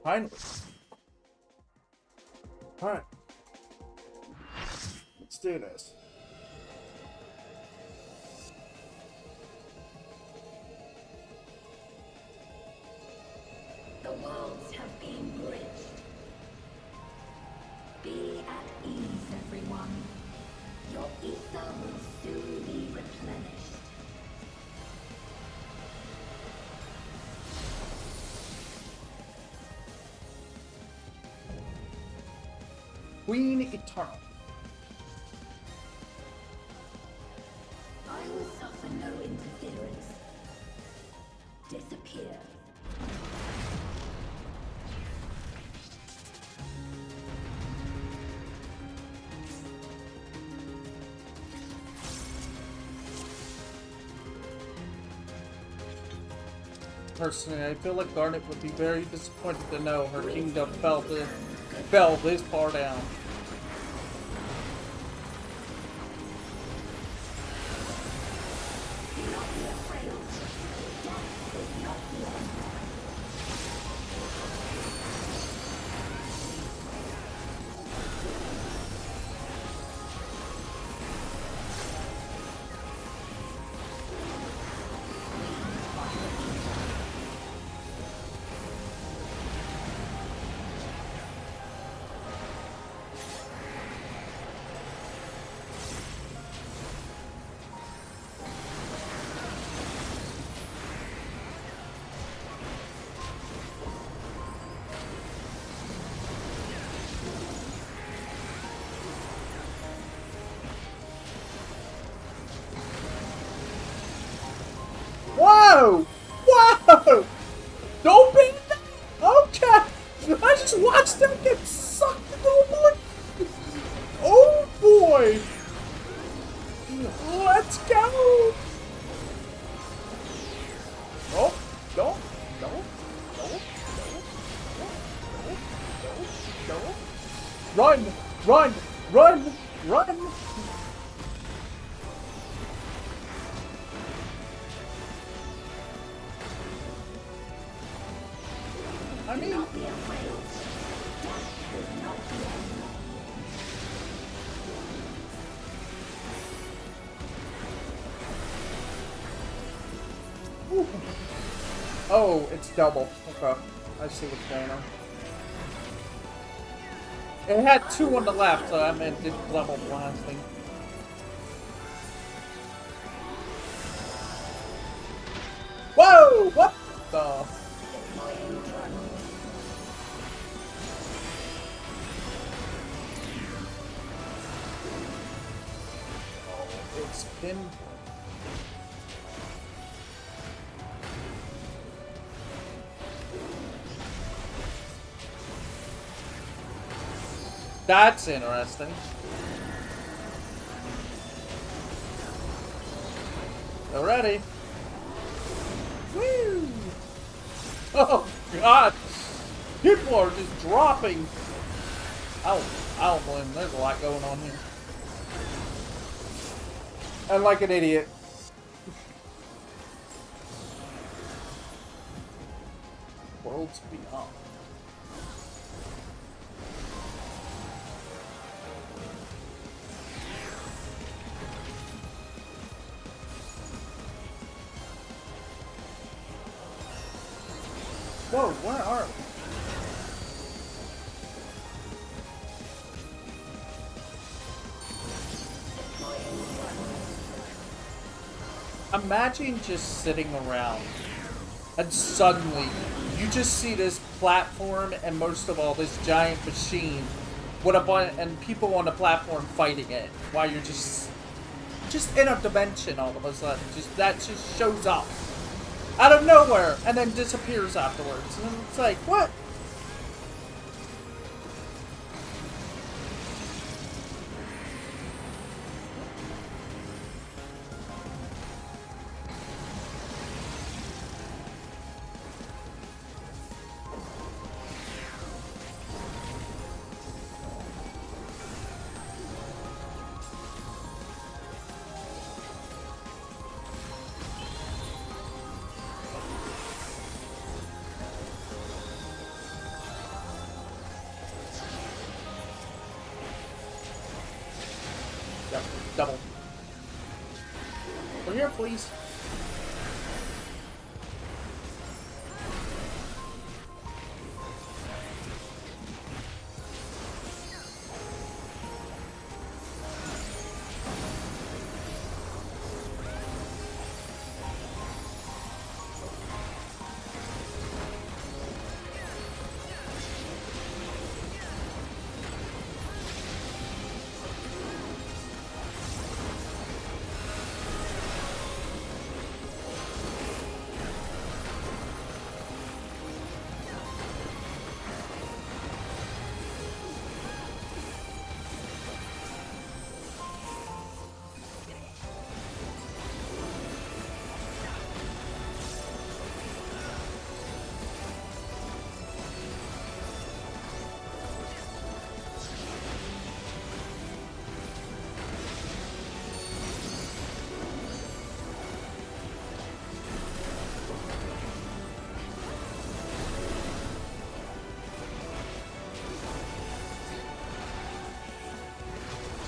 Finally. Alright. Let's do this. The worlds have been bridged. Be at ease, everyone. Your ether will soon be replenished. Queen Eternal. I will suffer no interference. Disappear. Personally, I feel like Garnet would be very disappointed to know her kingdom fell this far down. Whoa! Whoa! Don't be that! Okay! I just watched them get sucked into a blue. Oh boy! Let's go! No, no, no, no, no. Run! Run! Run! Run! I mean, ooh. Oh, it's double. Okay, I see what's going on. It had two on the left, so I meant it did level blasting. Whoa! What the? It's been. That's interesting. They're ready. Woo! Oh God! People are just dropping. I don't blame them. There's a lot going on here. I'm like an idiot. Worlds beyond. Whoa, where are we? Imagine just sitting around and suddenly you just see this platform and most of all this giant machine with a bunch and people on the platform fighting it while you're just in a dimension all of a sudden. That just shows up out of nowhere and then disappears afterwards. And it's like, what? please.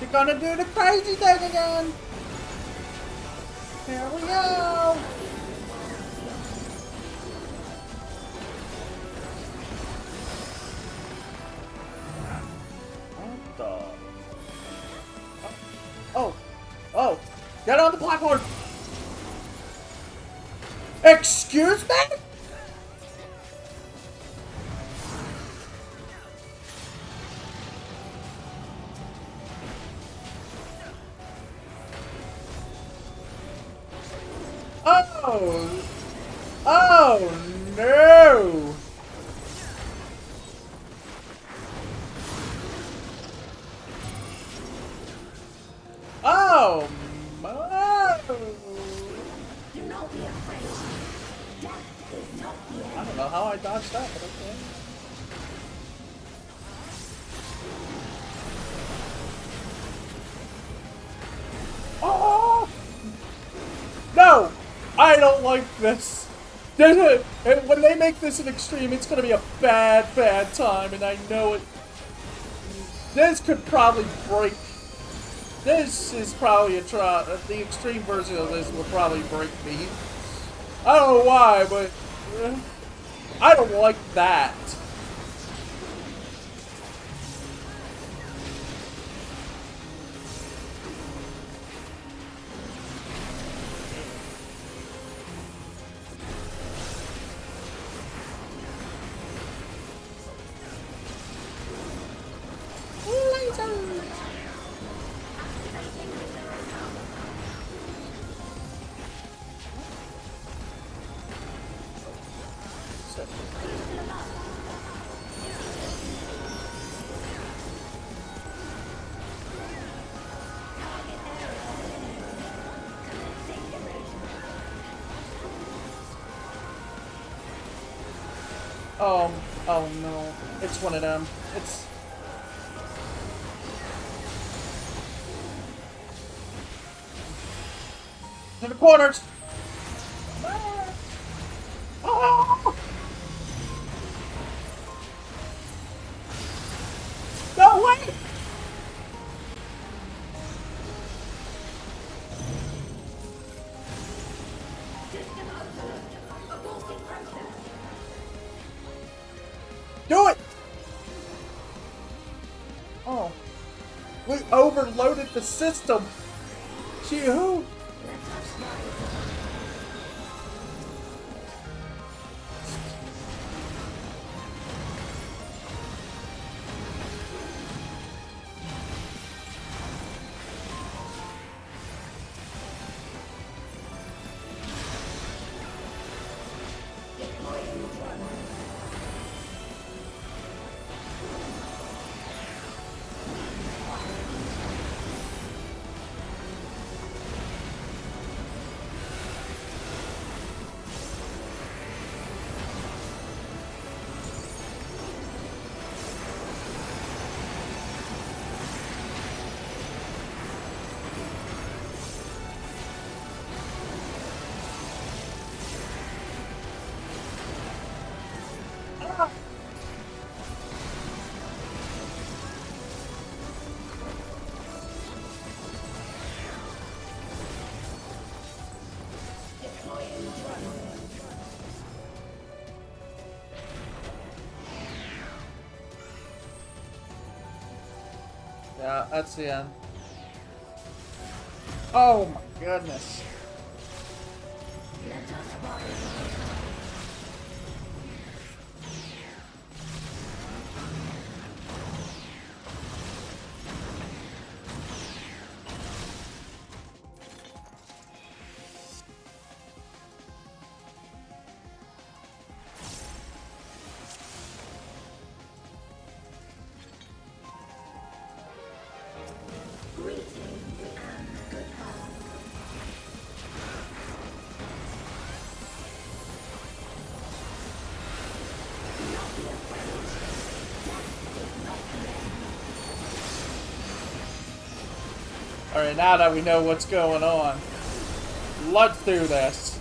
You're gonna do the crazy thing again! Here we go! What the? Oh! Oh! Get on the platform! Excuse me?! Oh! Oh no! Oh no! Do not be afraid. Death is not the end. I don't know how I dodged that, but okay. Oh! No! I don't like this. When they make this an extreme, it's gonna be a bad, bad time, and I know it. This could probably break. This is probably the extreme version of this will probably break me. I don't know why, but I don't like that. Oh no, it's one of them. It's... to the corners! Oh! No way! Do it! Oh. We overloaded the system. Gee, who? Yeah, that's the end. Oh my goodness. Alright, now that we know what's going on, blood through this.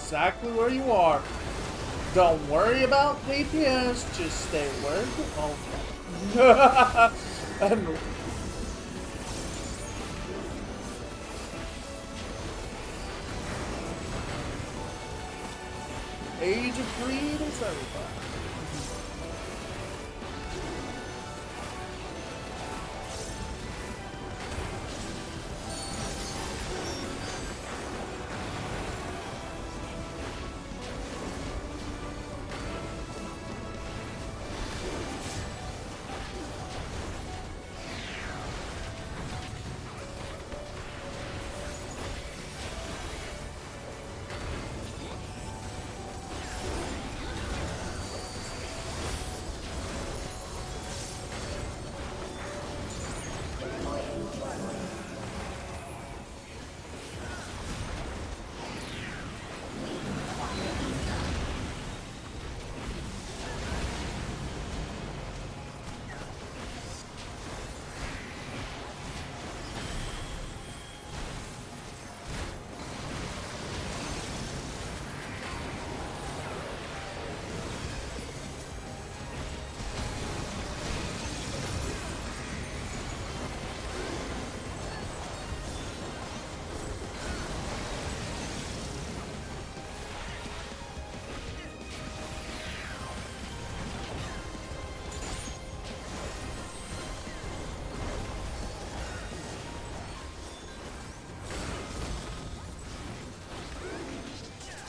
Exactly where you are. Don't worry about DPS, just stay where you are. And Age of Greed is everybody.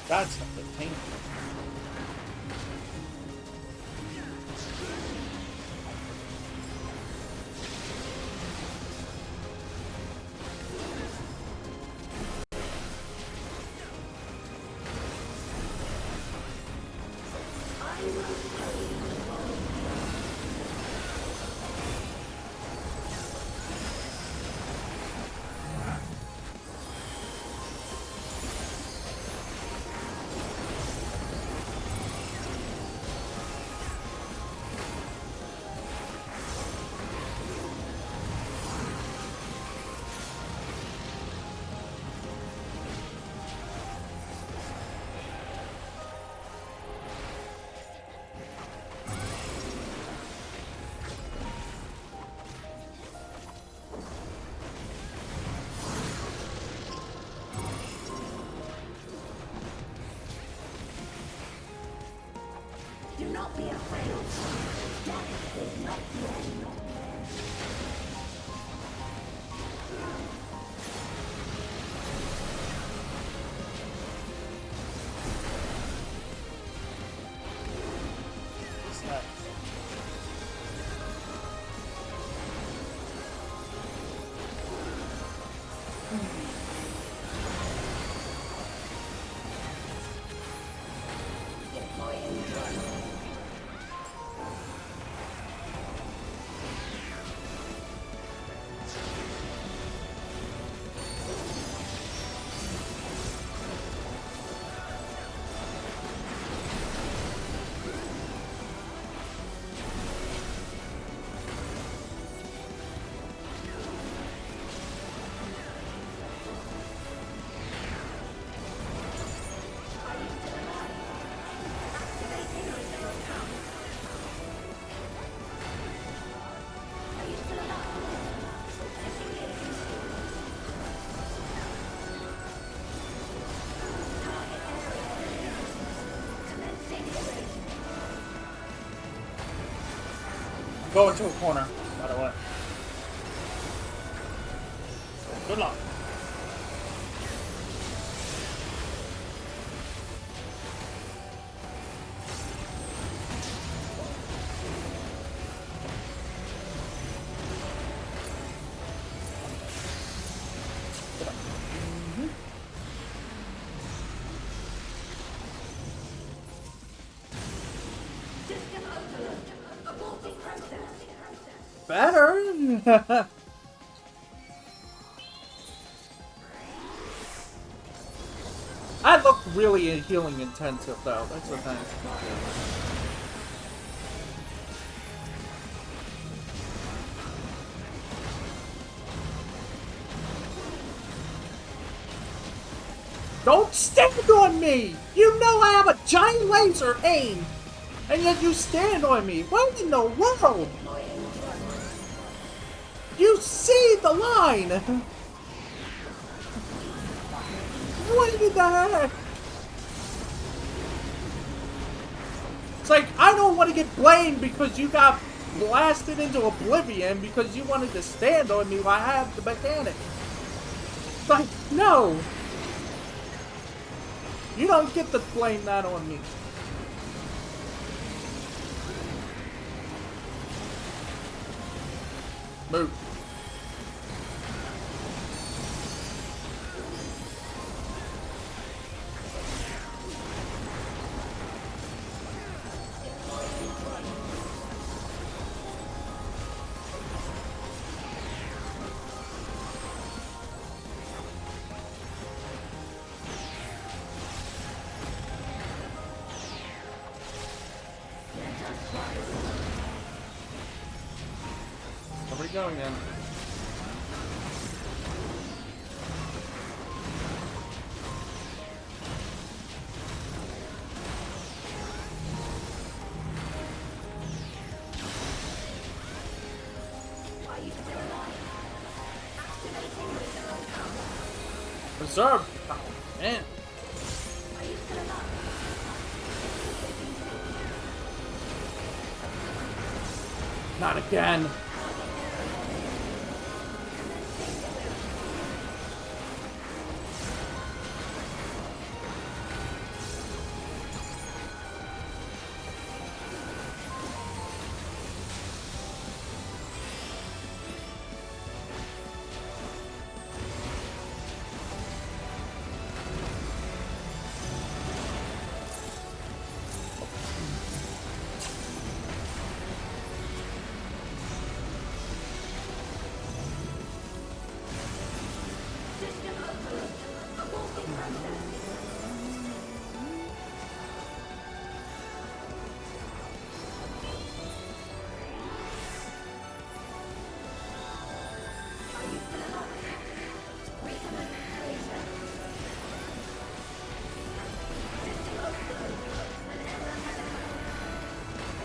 That's something painful. Go into a corner, by the way. Good luck. Better. I look really healing intensive though. That's the thing. Don't stand on me! You know I have a giant laser aim! And yet you stand on me! What in the world? You see the line! What in the heck? It's like, I don't want to get blamed because you got blasted into oblivion because you wanted to stand on me while I have the mechanic. It's like, no! You don't get to blame that on me. Move. Where are we going then? Reserve! Oh, man. Not again.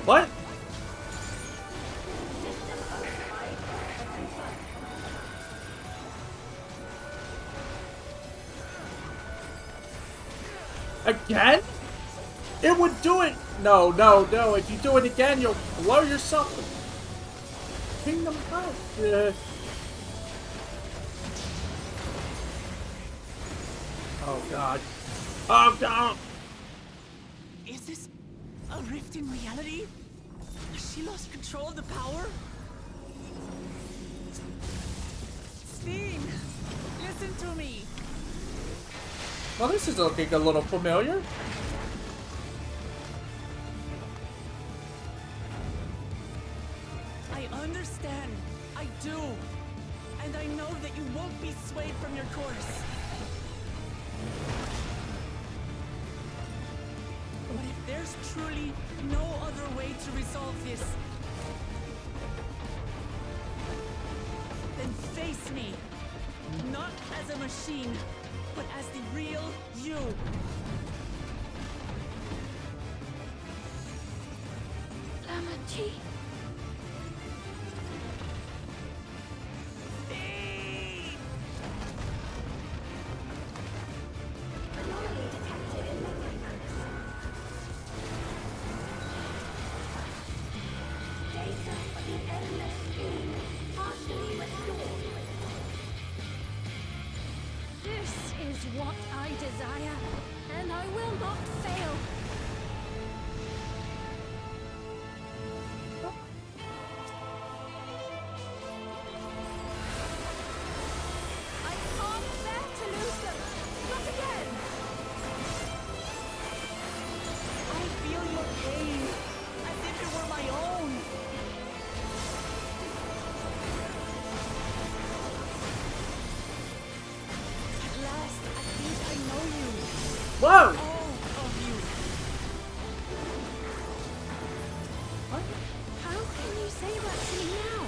What? Again? It would do it. No, no, no. If you do it again, you'll blow yourself. Kingdom Hearts. Oh God. Oh God. Is this a rift in reality? Has she lost control of the power? Steen, listen to me. Well, this is looking a little familiar. I understand. I do. And I know that you won't be swayed from your course. But if there's truly no other way to resolve this, then face me. Not as a machine, but as the real you. Lamachi. Anomaly detected in the networks. Data for the is what I desire, and I will not fail. I can't bear to lose them. Not again. I feel your pain, as if it were my own. At last, I think I know you. Whoa! All of you. What? How can you say that to me now?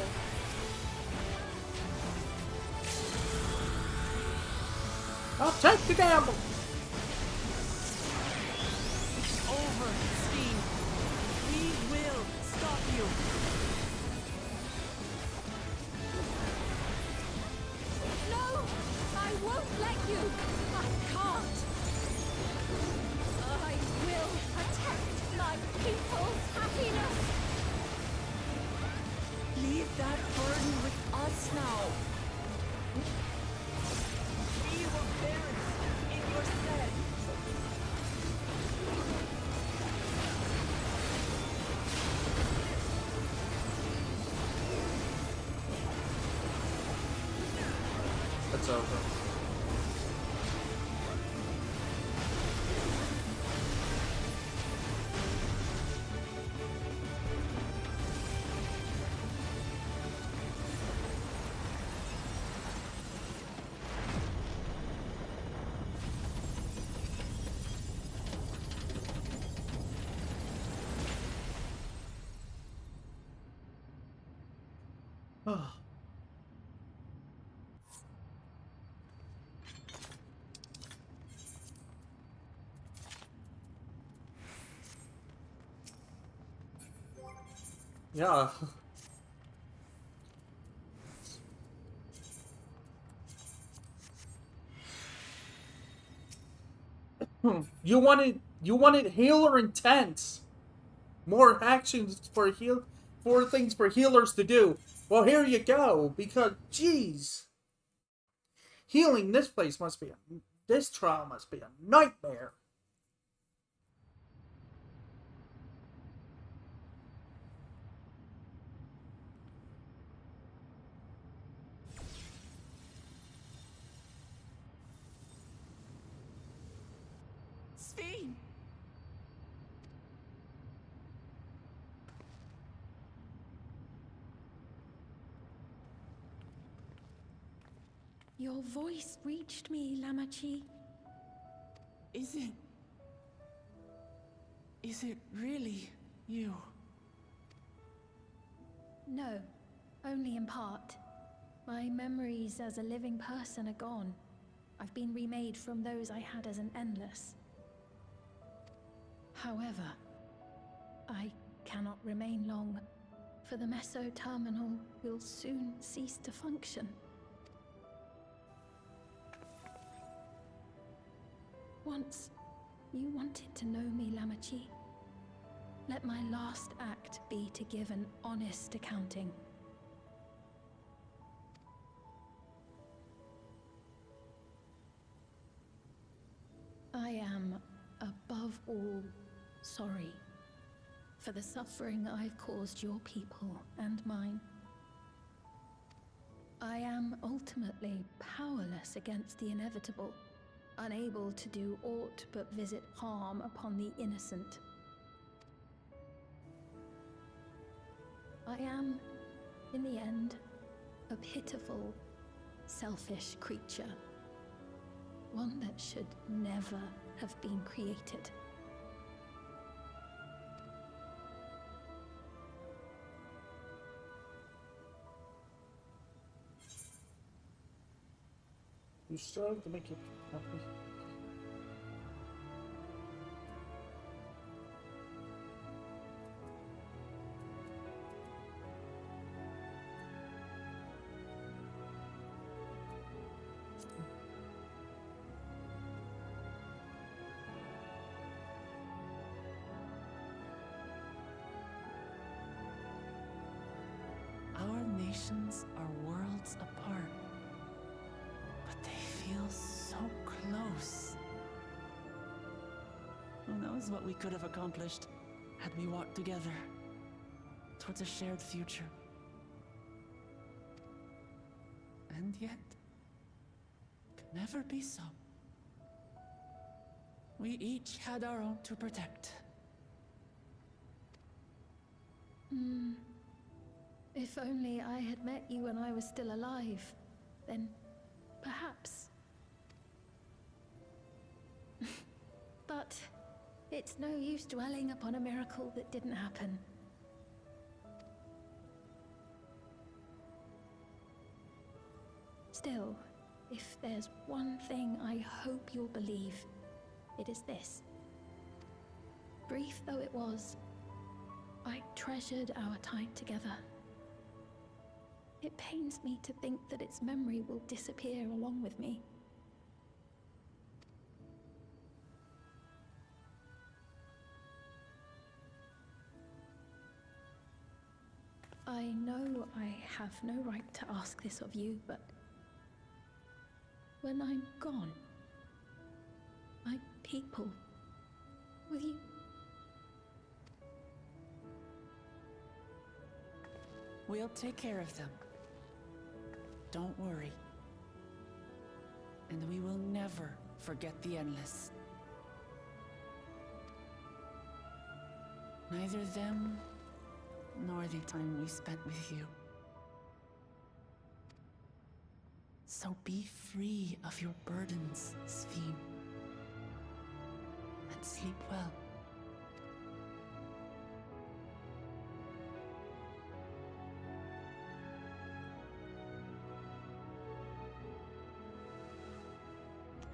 I'll take the gamble. It's over, Steve. We will stop you. No! I won't let you! I can't! I will protect my people's happiness! Leave that burden with us now. We will bear it in your stead. It's over. Oh. Yeah. You wanted healer intense. More actions for things for healers to do. Well, here you go, because jeez. Healing this this trial must be a nightmare. Sven! Your voice reached me, Lamachi. Is it really you? No, only in part. My memories as a living person are gone. I've been remade from those I had as an endless. However, I cannot remain long, for the meso-terminal will soon cease to function. Once, you wanted to know me, Lamachi. Let my last act be to give an honest accounting. I am, above all, sorry for the suffering I've caused your people and mine. I am ultimately powerless against the inevitable, unable to do aught but visit harm upon the innocent. I am, in the end, a pitiful, selfish creature. One that should never have been created. You strive to make it happy. Our nations are worlds apart, but they feel so close. knows what we could have accomplished had we walked together towards a shared future. And yet, it could never be so. We each had our own to protect. If only I had met you when I was still alive, then perhaps. But it's no use dwelling upon a miracle that didn't happen. Still, if there's one thing I hope you'll believe, it is this. Brief though it was, I treasured our time together. It pains me to think that its memory will disappear along with me. I know I have no right to ask this of you, but when I'm gone, my people, will you? We'll take care of them. Don't worry. And we will never forget the Endless. Neither them, nor the time we spent with you. So be free of your burdens, Sphene. And sleep well.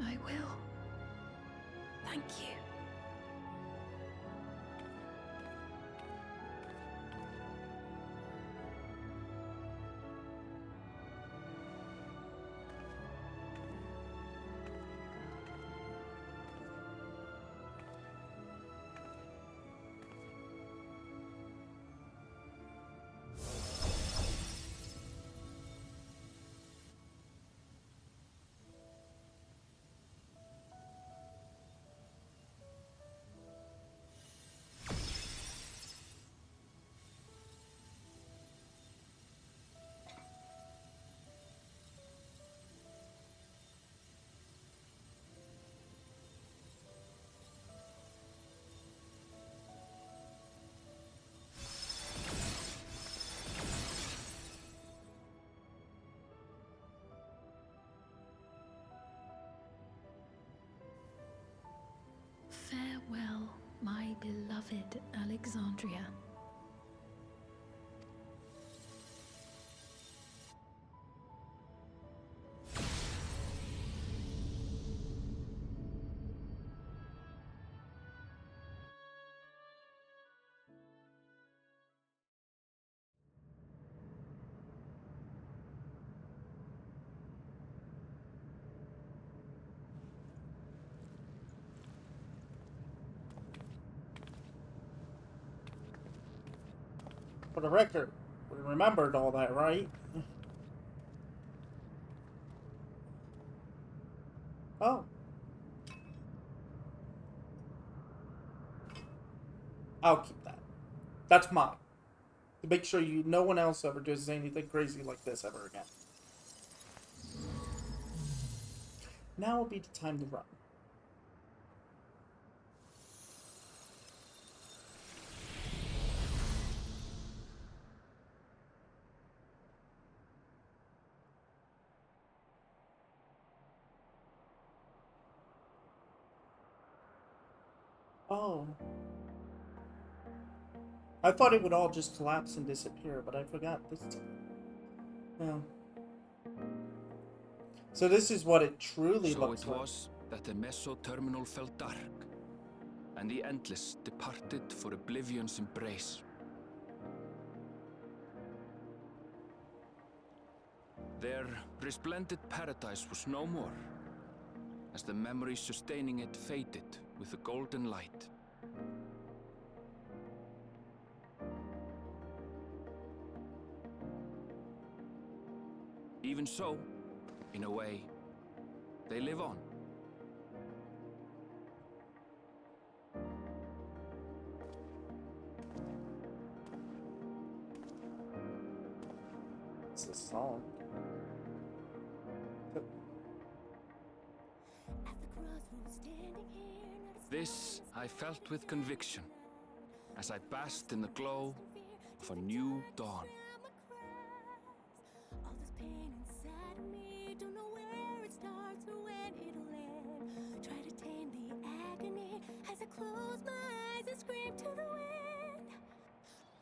I will. Thank you. Farewell, my beloved Alexandria. For the record, we remembered all that, right? Oh. I'll keep that. That's mine. To make sure no one else ever does anything crazy like this ever again. Now will be the time to run. Oh. I thought it would all just collapse and disappear, but I forgot this time. Yeah. So this is what it truly looks like. So it was that the meso-terminal fell dark, and the Endless departed for oblivion's embrace. Their resplendent paradise was no more, as the memory sustaining it faded with the golden light. Even so, in a way, they live on. song. This I felt with conviction as I basked in the glow of a new dawn. All this pain inside of me, don't know where it starts or when it'll end. Try to tame the agony as I close my eyes and scream to the wind.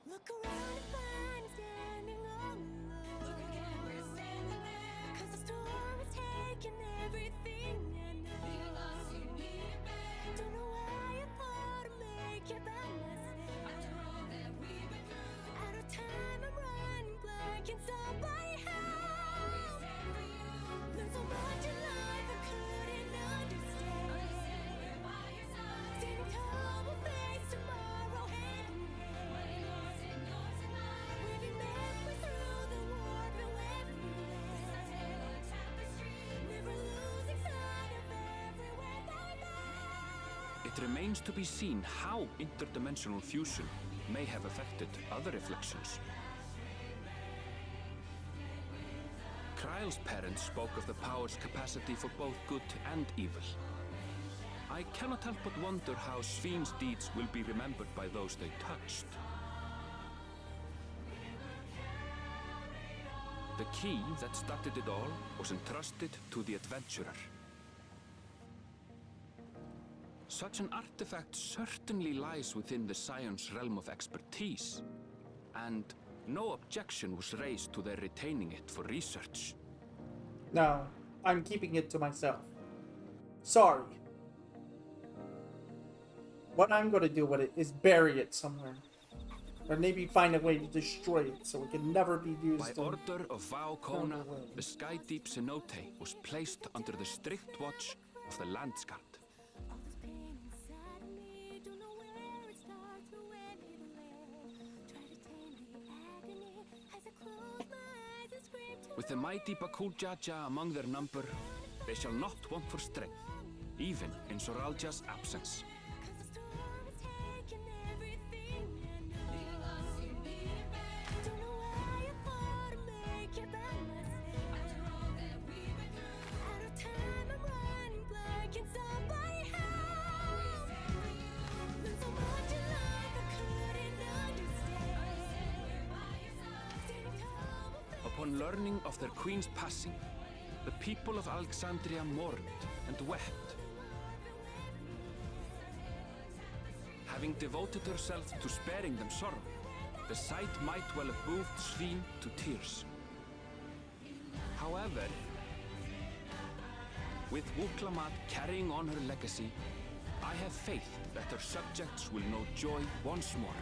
Look around and find me standing all alone. Look again, we're standing there. 'Cause the storm is taking everything I know. Being lost, you need it back. Don't know why I thought I'd make it by myself. After all that we've been through, out of time I'm running blind. Can somebody help? Learned so much in life I couldn't understand. We're by your side. Standing tall, we'll face tomorrow hand in hand. What yours and yours and mine. Weaving memories through the warp and web we land. It's our tale of tapestry. Never losing sight of everywhere they lie. It remains to be seen how interdimensional fusion may have affected other reflections. Kryle's parents spoke of the power's capacity for both good and evil. I cannot help but wonder how Svin's deeds will be remembered by those they touched. The key that started it all was entrusted to the adventurer. Such an artifact certainly lies within the Scion's realm of expertise, and no objection was raised to their retaining it for research. No, I'm keeping it to myself. Sorry. What I'm gonna do with it is bury it somewhere. Or maybe find a way to destroy it so it can never be used. By order of Vau Kona, the Sky Deep Cenote was placed under the strict watch of the Landsguard. All this pain inside of me, don't know where it starts or when it'll end. Try to tame the agony as I close my eyes and scream to With the mighty Bakuljaja among their number, they shall not want for strength, even in Soralja's absence. 'Cause the storm is taking everything I know. Being lost, you need it back. Don't know why I thought I'd make it by myself. After all that we've been through, out of time I'm running blind. Can somebody help? Learned so much in life I couldn't understand. We're by your side. Standing tall, we'll face Upon learning of their queen's passing, the people of Alexandria mourned and wept. Having devoted herself to sparing them sorrow, the sight might well have moved Svin to tears. However, with Wuklamat carrying on her legacy, I have faith that her subjects will know joy once more.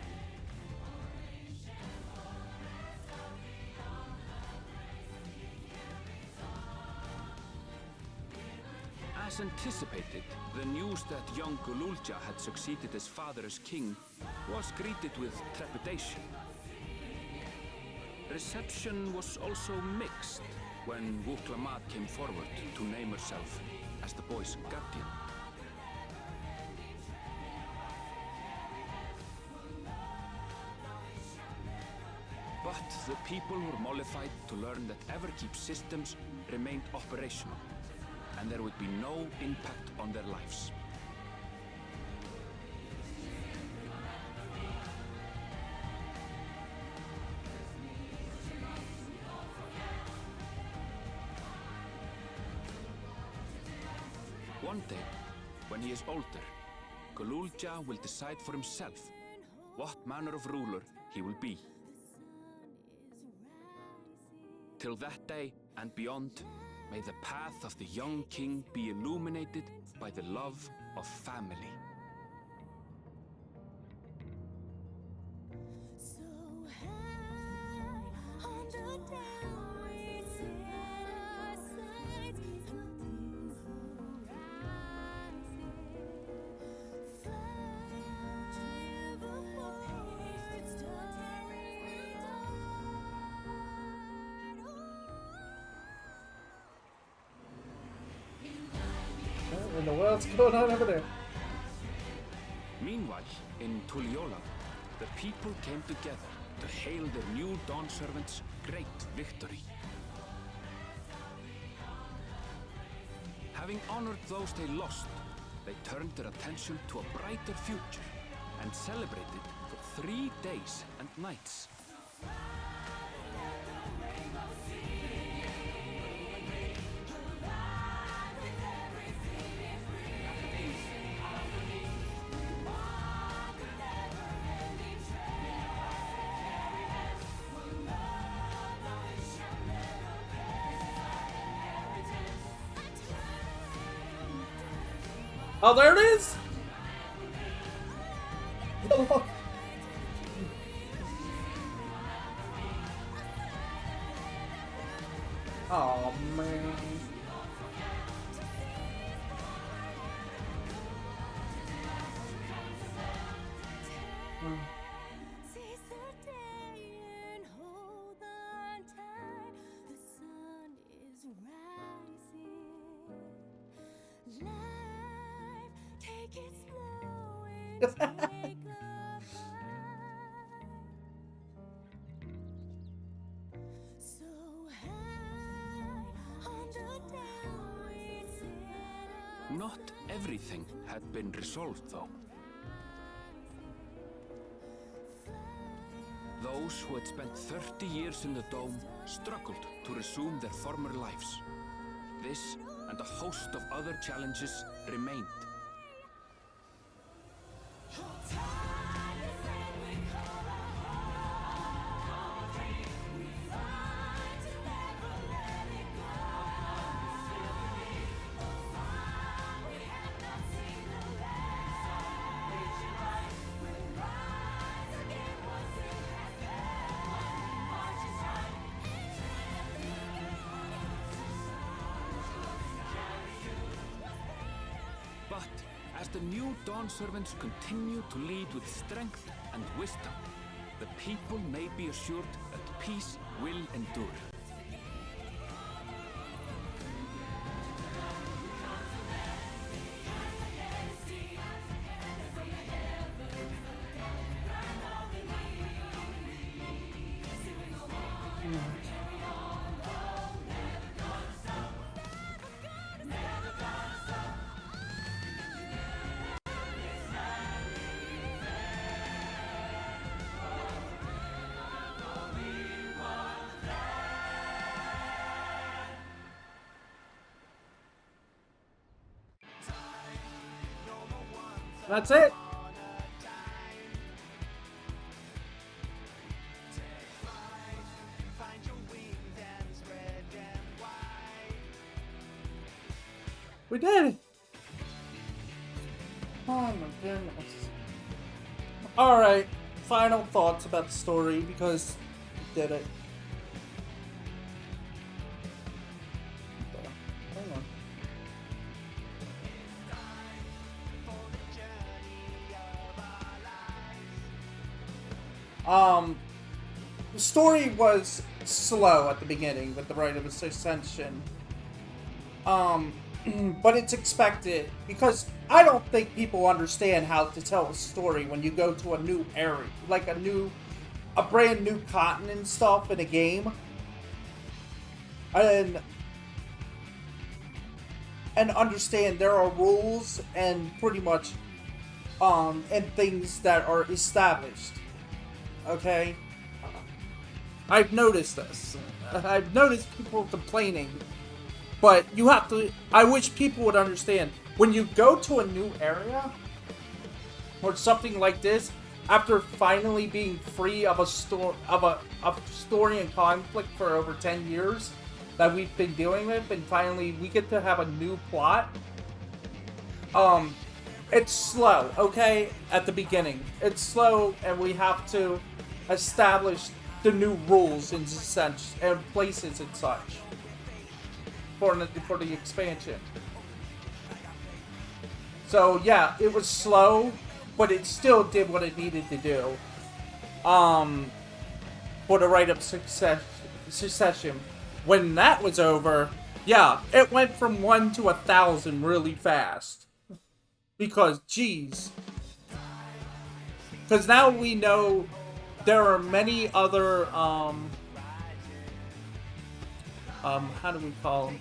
As anticipated, the news that young Gululja had succeeded his father as king was greeted with trepidation. Reception was also mixed when Wuklamat came forward to name herself as the boy's guardian. But the people were mollified to learn that Everkeep systems remained operational, and there would be no impact on their lives. One day, when he is older, Gululja will decide for himself what manner of ruler he will be. Till that day and beyond, may the path of the young king be illuminated by the love of family. so high on the down we set our sights, floating horizon, fly before it starry-eyed. What in the world's going on over there? Meanwhile, in Tuliyola, the people came together to hail their new dawn servant's great victory. Having honored those they lost, they turned their attention to a brighter future and celebrated for 3 days and nights. Oh, there it is! Oh, man. Seize the day and hold on tight. The sun is rising. Life, take it slow and take a bite. So high on the downwind set. Not everything had been resolved, though. Those who had spent 30 years in the dome struggled to resume their former lives. This and a host of other challenges remained. But as the new Dawn servants continue to lead with strength and wisdom, the people may be assured that peace will endure. That's it. We did it. Oh my goodness. Alright, final thoughts about the story because we did it. Hang on. The story was slow at the beginning with the Rite of Ascension. But it's expected because I don't think people understand how to tell a story when you go to a new area, like a brand new continent and stuff in a game. And understand there are rules and pretty much and things that are established. Okay? I've noticed this. I've noticed people complaining. But you have to... I wish people would understand. When you go to a new area, or something like this, after finally being free of a story and conflict for over 10 years that we've been dealing with, and finally we get to have a new plot, it's slow, okay? At the beginning. It's slow, and we have to establish the new rules and places and such for the expansion. So yeah, it was slow, but it still did what it needed to do. For the Rite of Succession. When that was over, yeah, it went from 1 to 1,000 really fast. Because, geez. Because now we know there are many other, how do we call them?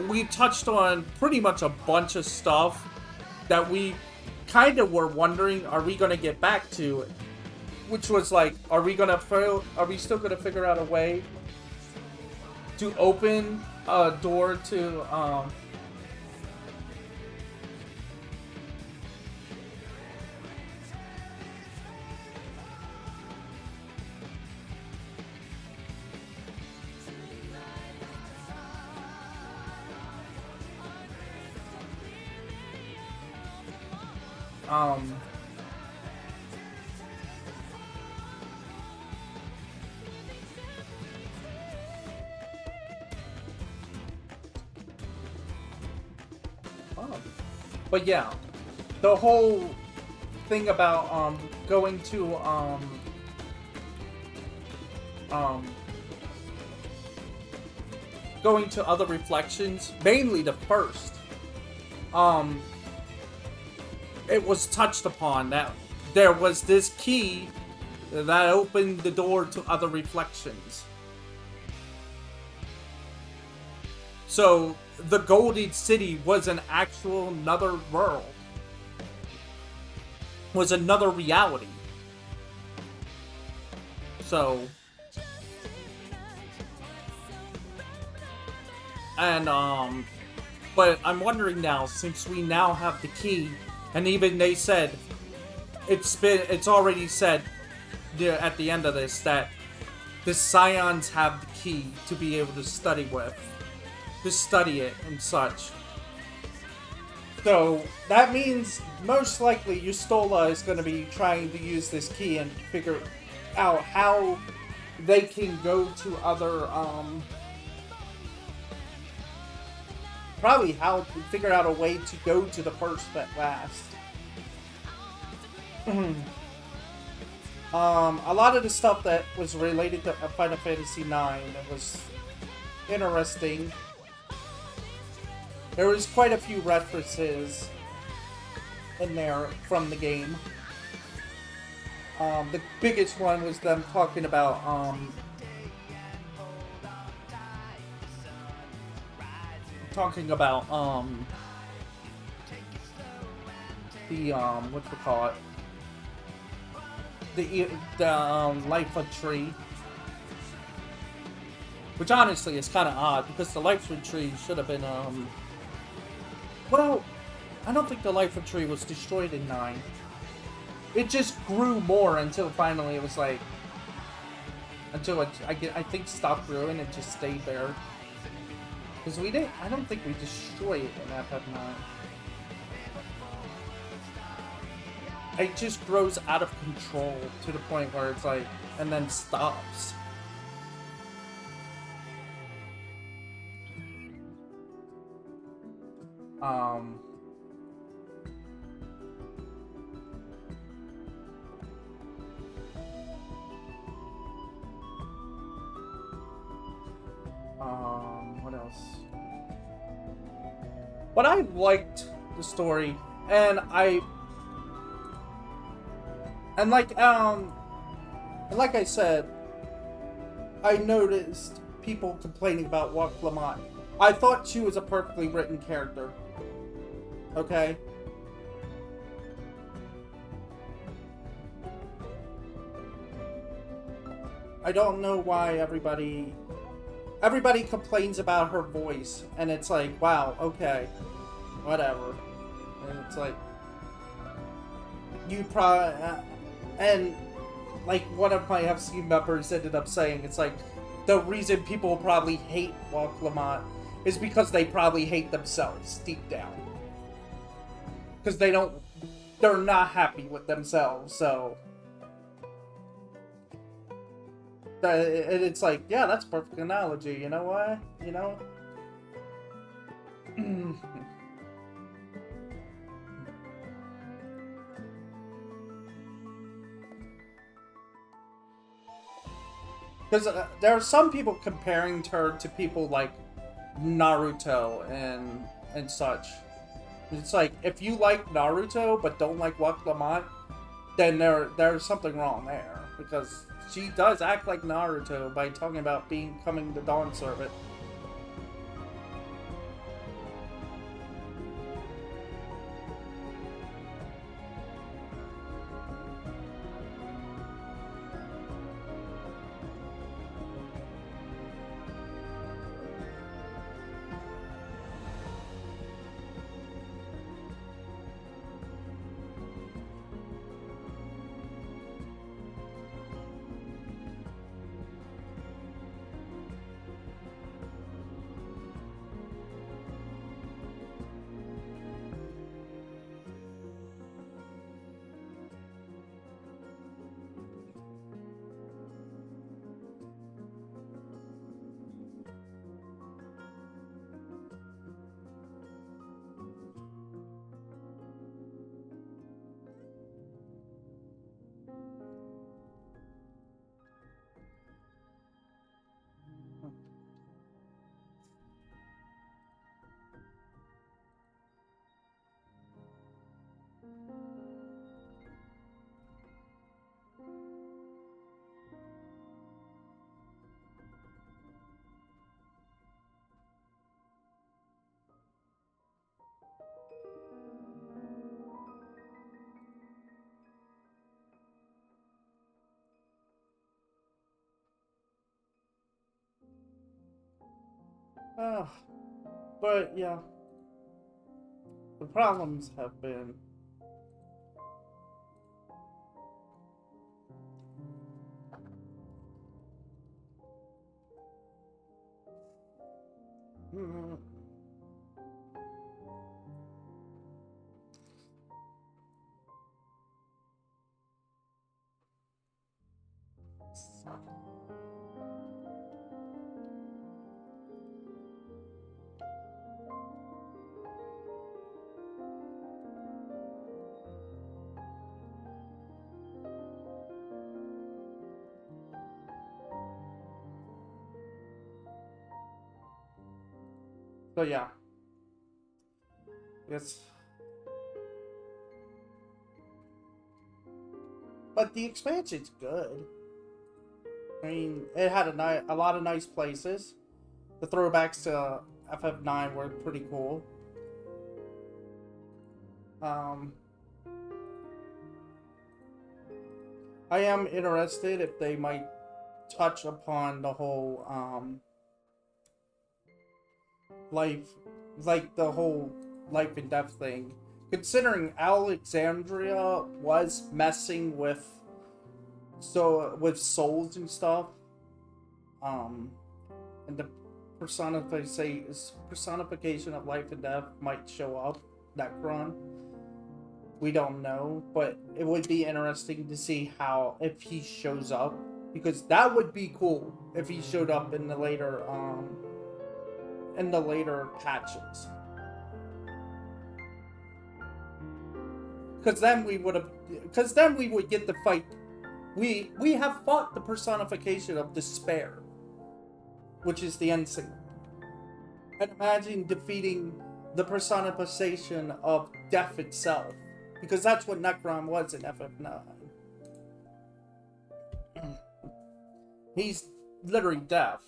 we touched on pretty much a bunch of stuff that we kind of were wondering, are we going to get back to? Which was like, are we still going to figure out a way to open a door to, but yeah, the whole thing about going to other reflections, mainly the first, it was touched upon that there was this key that opened the door to other reflections. So the Golden City was an actual another world, was another reality. So, and but I'm wondering now, since we now have the key, and even they said it's already said at the end of this that the Scions have the key to be able to study it and such. So that means most likely Yustola is going to be trying to use this key and figure out how they can go to other probably how to figure out a way to go to the first at last. A lot of the stuff that was related to Final Fantasy IX that was interesting. There was quite a few references in there from the game. The biggest one was them talking about the whatchamacallit, the Life Tree, which honestly is kind of odd because the Life Tree should have been well, I don't think the Life Tree was destroyed in 9. It just grew more until finally it was like, until it, I think stopped growing and just stayed there. Because I don't think we destroyed it in FF9. It just grows out of control to the point where it's like, and then stops. What else? But I liked the story, and like I said, I noticed people complaining about Wak Lamont. I thought she was a perfectly written character. Okay? I don't know why everybody complains about her voice, and it's like, wow, okay, whatever. And it's like, you probably, and like one of my FC members ended up saying, it's like, the reason people probably hate Wak Lamont is because they probably hate themselves deep down. Because they're not happy with themselves, so. It's like, yeah, that's a perfect analogy, you know what? You know? Because there are some people comparing her to people like Naruto and such. It's like, if you like Naruto but don't like Wak Lamont, then there's something wrong there. Because she does act like Naruto by talking about becoming the Dawn Servant. Uh, but yeah, the problems have been mm, so yeah. Yes. But the expansion's good. I mean, it had a lot of nice places. The throwbacks to FF9 were pretty cool. I am interested if they might touch upon the whole life, like the whole life and death thing. Considering Alexandria was messing with souls and stuff, and the personification of life and death might show up. Necron, we don't know, but it would be interesting to see how if he shows up, because that would be cool if he showed up in the later patches. Because then we would get the fight. We have fought the personification of despair, which is the end signal. And imagine defeating the personification of death itself, because that's what Necron was in FF9. He's literally death.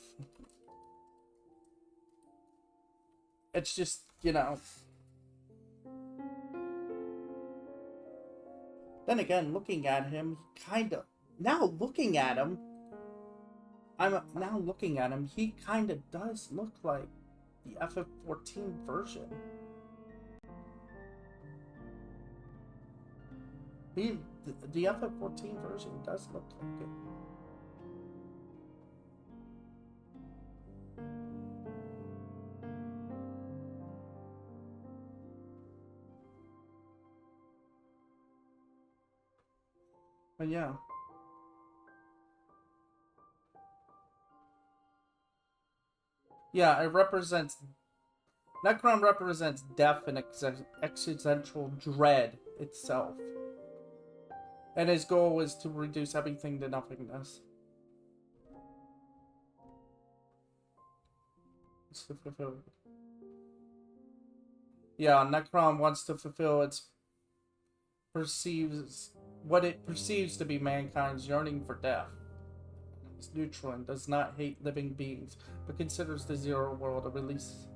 It's just, you know. Then again, looking at him, he kind of does look like the FF14 version. The FF14 version does look like it. But yeah. Yeah, Necron represents death and existential dread itself. And his goal is to reduce everything to nothingness. Yeah, Necron wants to fulfill what it perceives to be mankind's yearning for death. It's neutral and does not hate living beings, but considers the zero world a release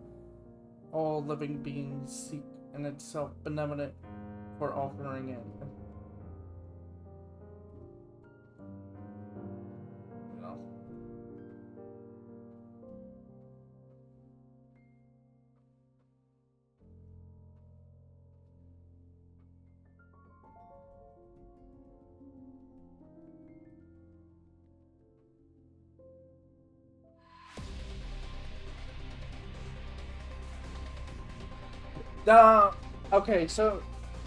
all living beings seek in itself benevolent for offering it. You know. Okay, so,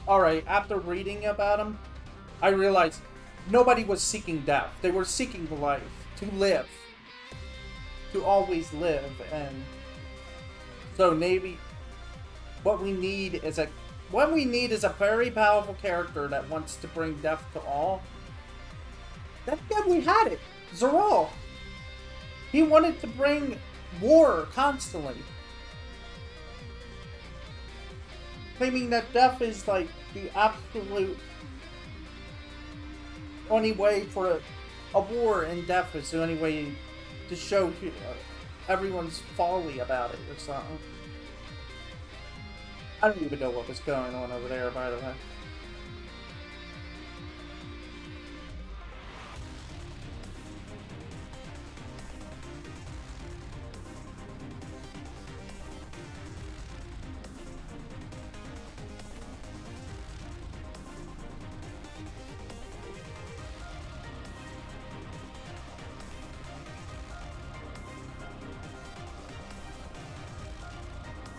alright, after reading about him, I realized nobody was seeking death. They were seeking life, to live. To always live, and so maybe what we need is a very powerful character that wants to bring death to all. Then again, we had it. Zeral. He wanted to bring war constantly. Claiming that death is like the absolute only way for a war, and death is the only way to show everyone's folly about it or something. I don't even know what was going on over there, by the way.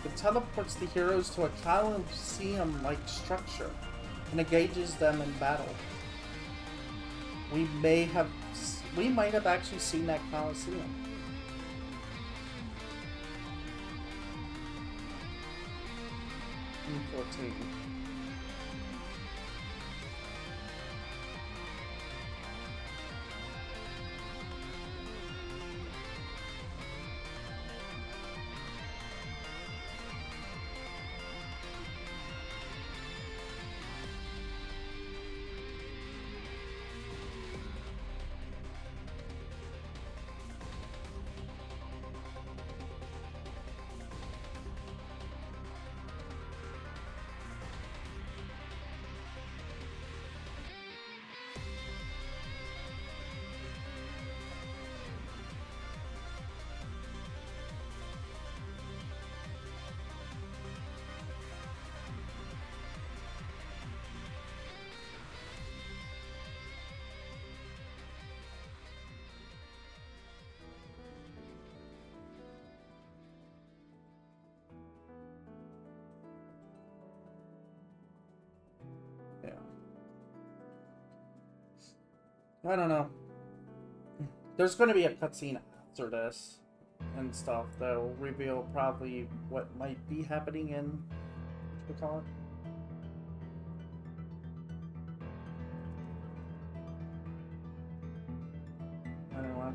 It teleports the heroes to a Coliseum-like structure and engages them in battle. We might have actually seen that Coliseum. In 14. I don't know. There's going to be a cutscene after this and stuff that will reveal probably what might be happening in, what you call it? Anyway.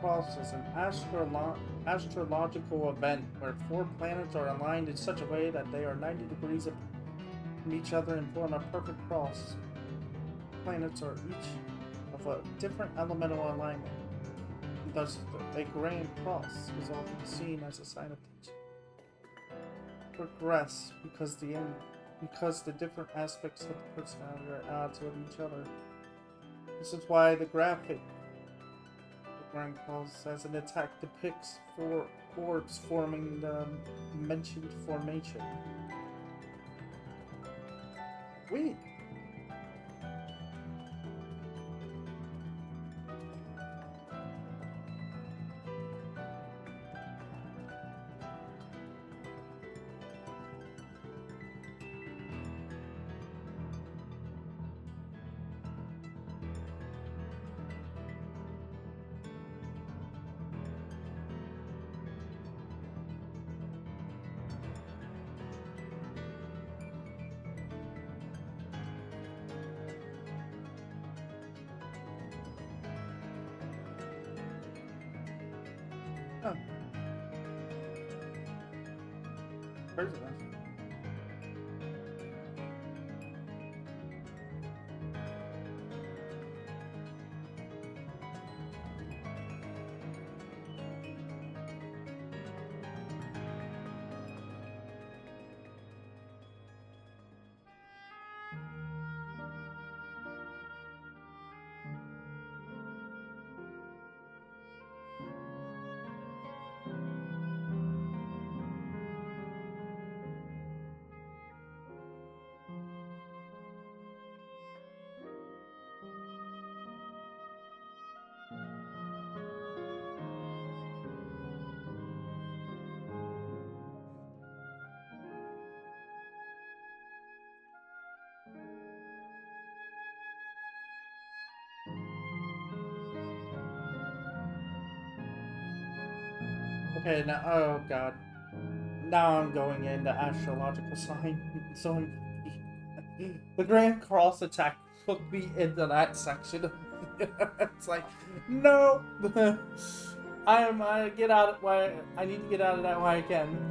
Interphos is an astrological event where 4 planets are aligned in such a way that they are 90 degrees from each other and form a perfect cross. Planets are each of a different elemental alignment. Thus, a grand cross is often seen as a sign of teaching. Progress because the different aspects of the personality are at odds with each other. This is why the graphic Grand Cross as an attack depicts 4 orbs forming the mentioned formation. Wait. Oh. Where's it? Okay, now, oh god. Now I'm going into astrological sign. So the Grand Cross attack took me into that section. It's like, no. I get out while I need to get out of that while I can.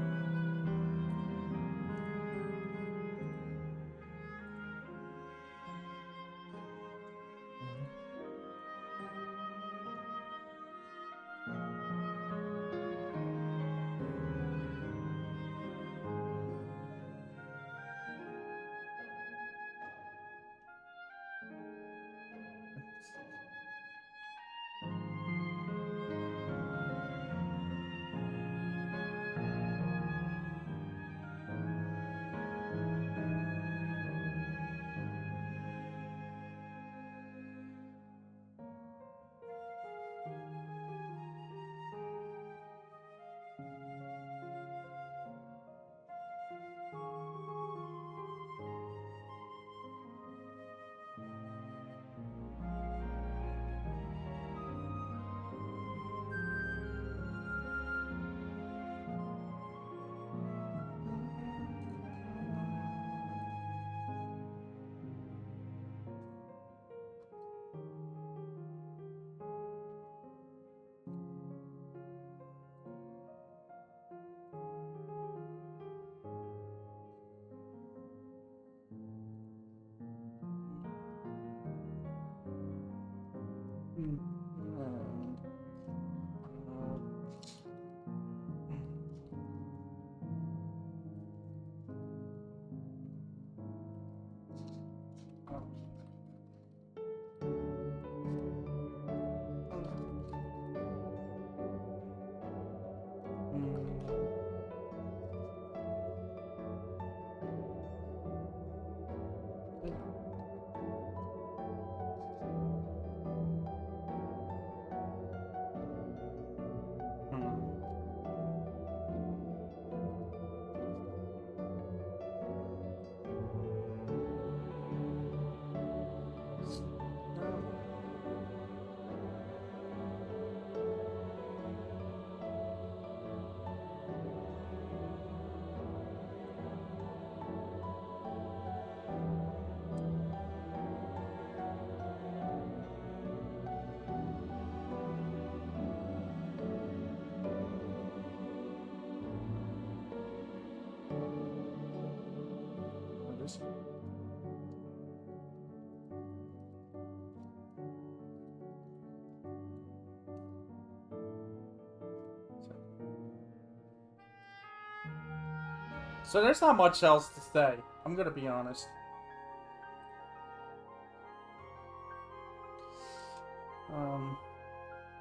So there's not much else to say. I'm gonna be honest.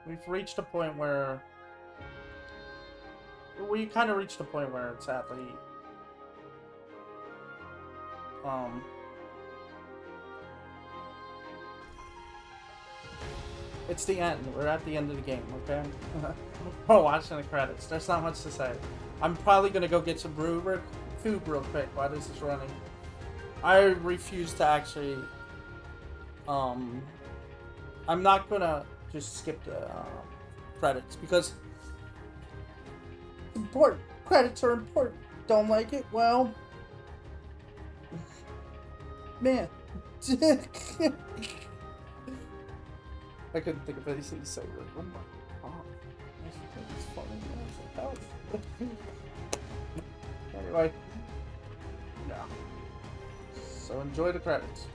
We've reached a point where we kind of reached a point where it's sadly it's the end. We're at the end of the game, okay? Oh, watching the credits. There's not much to say. I'm probably gonna go get some food real quick while this is running. I refuse to actually I'm not gonna just skip the credits because important. Credits are important. Don't like it? Well, man. I couldn't think of anything to say. Like, oh my god, it's funny. Help. Anyway, yeah. So enjoy the credits.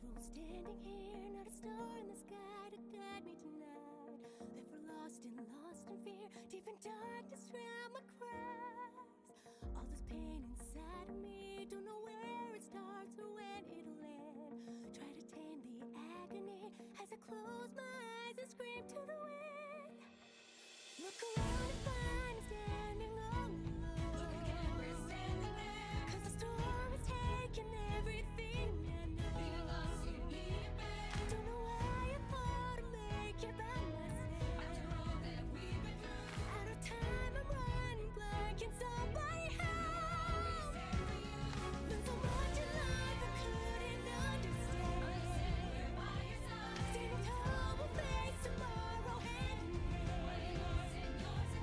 through standing here, not a star in the sky to guide me tonight. If we're lost in fear, deep in darkness, drown my cries. All this pain inside of me, don't know where it starts or when it'll end. Try to tame the agony as I close my eyes and scream to the wind. Look around and find me standing all alone. Look again, we're standing there. 'Cause the storm is taking everything I know. Feeling lost, you need it back. Don't know why I thought I'd make it by myself. After all that we've been through, out of time I'm running blank. Can somebody help? There's so much in life I couldn't understand. We're by your side. Standing tall, we'll face tomorrow hand in hand. What is yours and yours and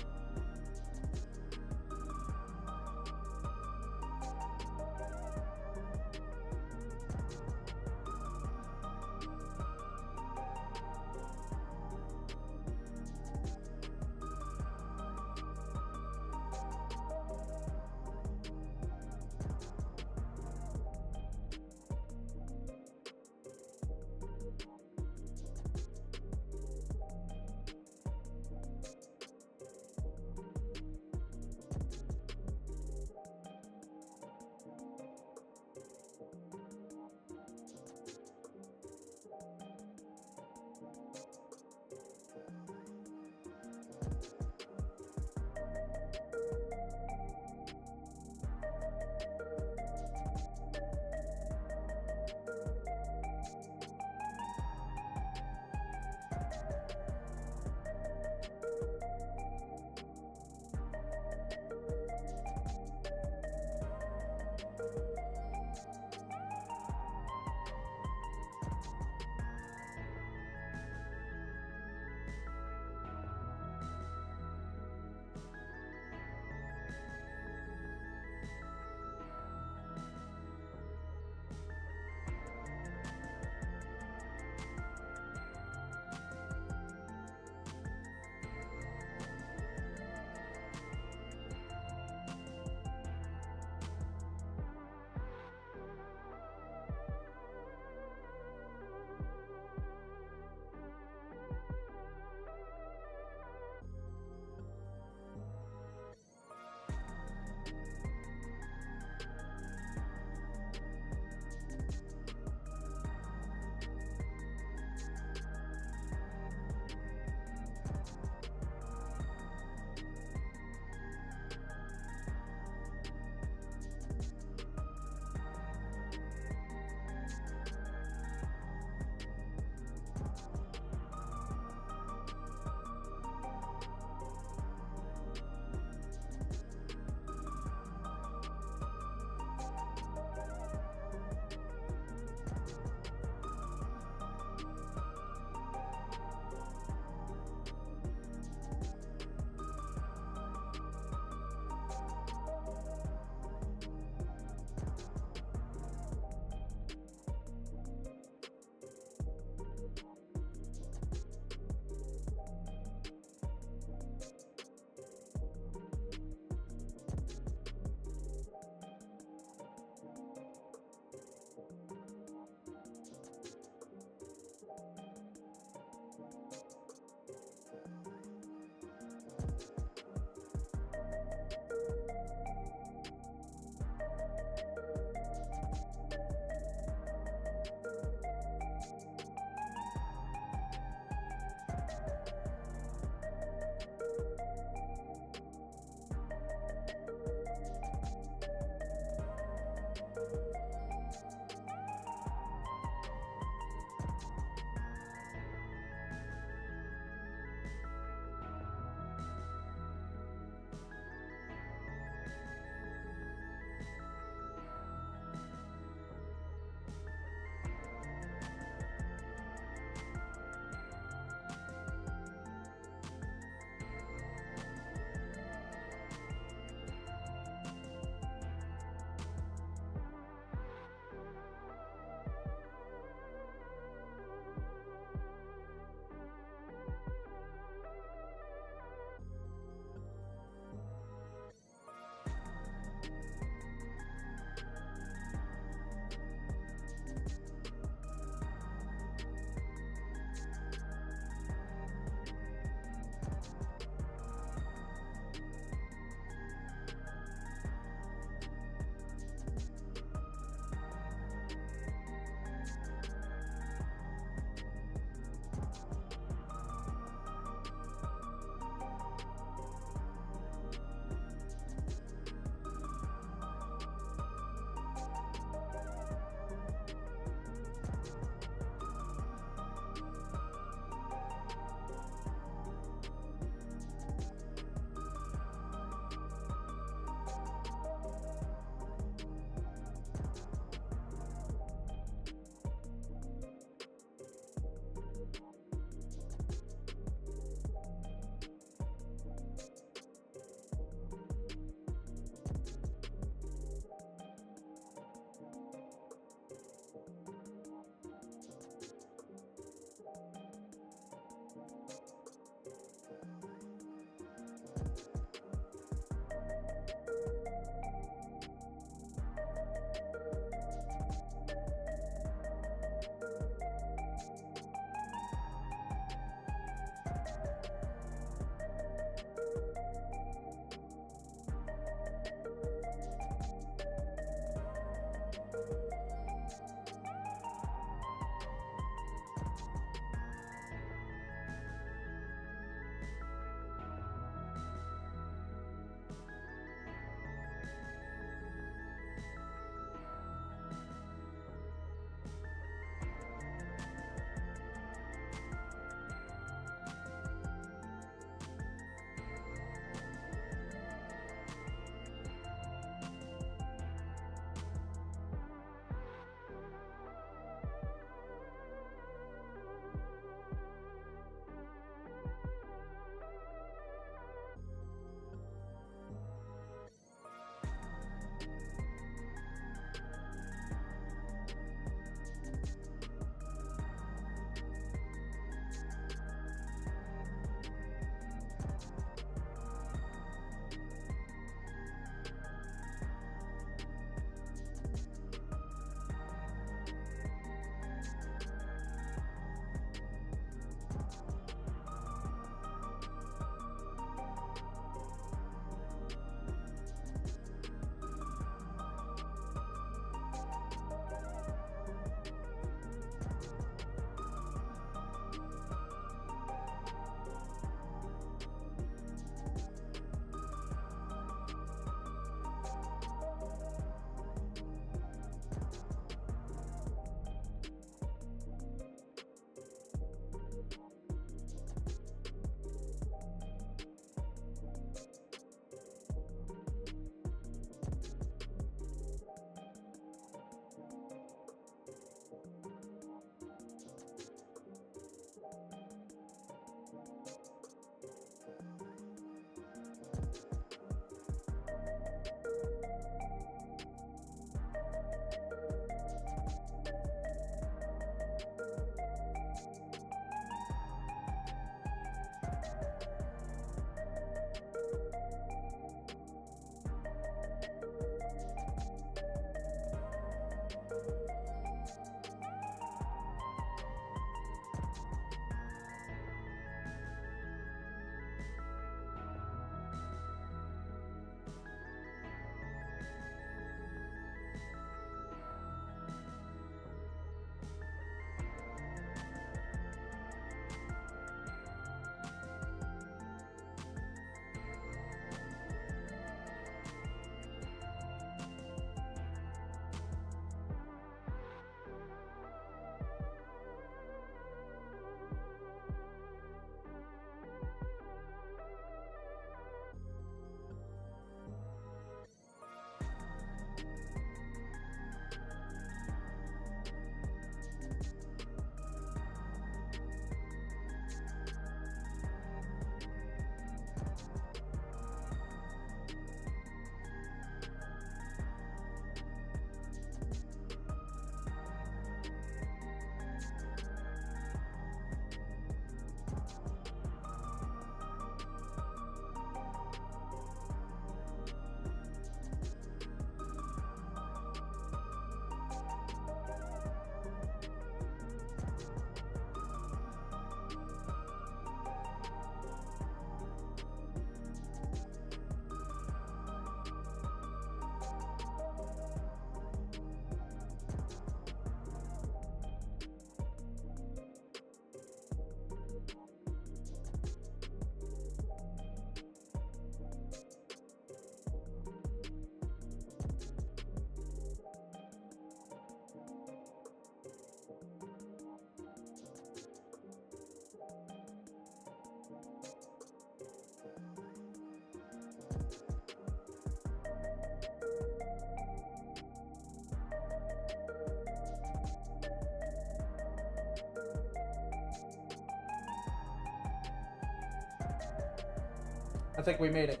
I think we made it.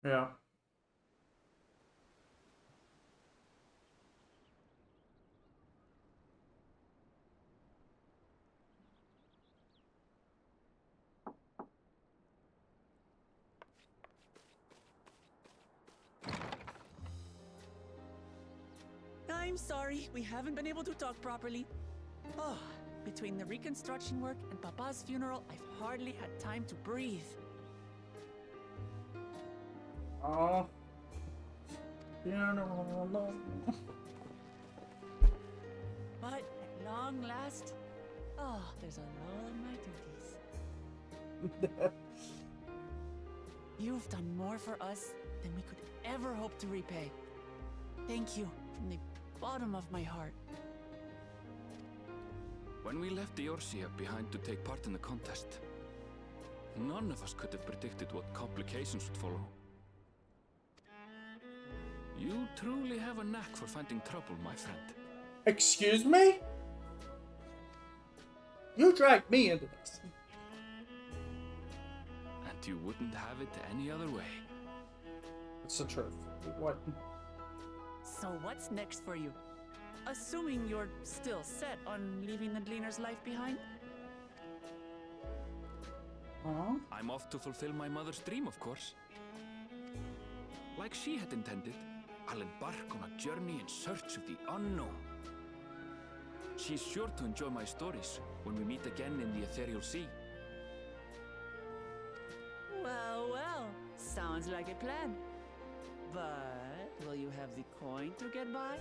Yeah. I'm sorry, we haven't been able to talk properly. Oh, between the reconstruction work and Papa's funeral, I've hardly had time to breathe. Oh. No. But at long last, oh, there's a lull in my duties. You've done more for us than we could ever hope to repay. Thank you from the bottom of my heart. When we left the Eorzea behind to take part in the contest, none of us could have predicted what complications would follow. You truly have a knack for finding trouble, my friend. Excuse me? You dragged me into this. And you wouldn't have it any other way. It's the truth. What? So what's next for you? Assuming you're still set on leaving the Gleaner's life behind? Huh? I'm off to fulfill my mother's dream, of course. Like she had intended, I'll embark on a journey in search of the unknown. She's sure to enjoy my stories when we meet again in the ethereal sea. Well, well, sounds like a plan. But will you have the coin to get by?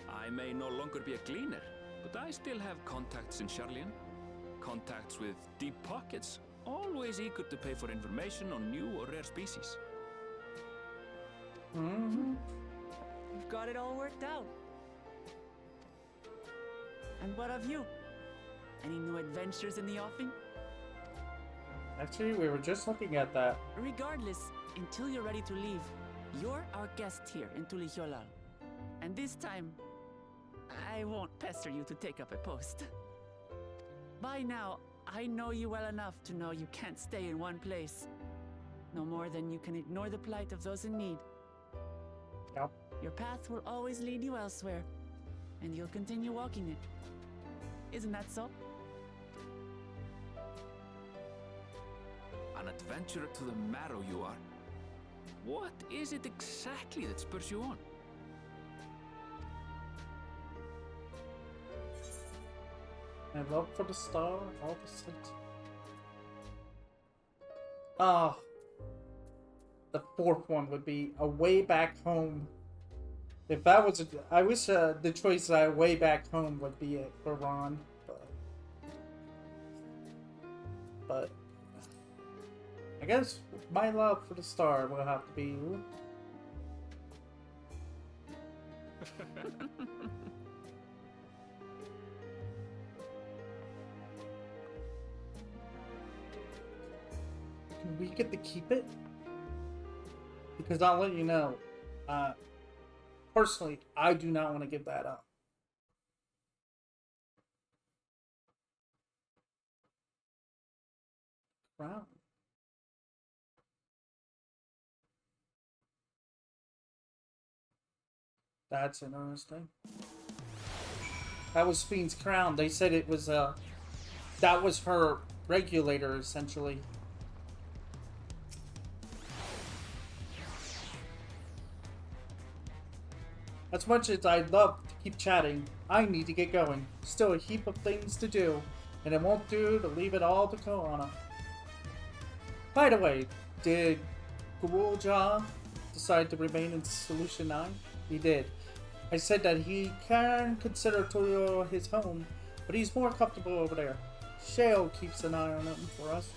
I may no longer be a gleaner, but I still have contacts in Sharlayan. Contacts with deep pockets, always eager to pay for information on new or rare species. Mm-hmm. You've got it all worked out. And what of you? Any new adventures in the offing? Actually, we were just looking at that. Regardless, until you're ready to leave, you're our guest here in Tulihyolal. And this time, I won't pester you to take up a post. By now, I know you well enough to know you can't stay in one place. No more than you can ignore the plight of those in need. Yep. Your path will always lead you elsewhere, and you'll continue walking it. Isn't that so? An adventurer to the marrow you are. What is it exactly that spurs you on? My love for the star, all the sense. Ah. The fourth one would be A Way Back Home. If that was I wish the choice that Way Back Home would be it for Ron, but I guess my love for the star will have to be. Can we get to keep it? Because I'll let you know, personally, I do not want to give that up. Wow. That's interesting. That was Fiend's crown. They said it was, that was her regulator, essentially. As much as I'd love to keep chatting, I need to get going. Still a heap of things to do, and it won't do to leave it all to Koana. By the way, did Gurulja decide to remain in Solution 9? He did. I said that he can consider Toyo his home, but he's more comfortable over there. Shale keeps an eye on him for us.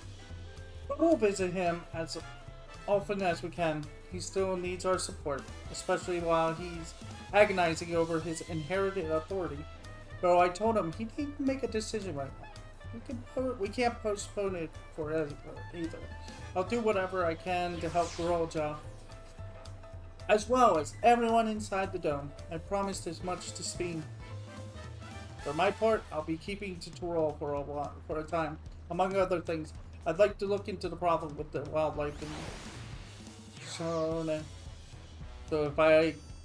But we'll visit him as often as we can. He still needs our support, especially while he's agonizing over his inherited authority. Though I told him he needn't make a decision right now. We can't postpone it for either. I'll do whatever I can to help Gurulja, as well as everyone inside the dome. I promised as much to Speen. For my part, I'll be keeping to Torol for a time. Among other things, I'd like to look into the problem with the wildlife and so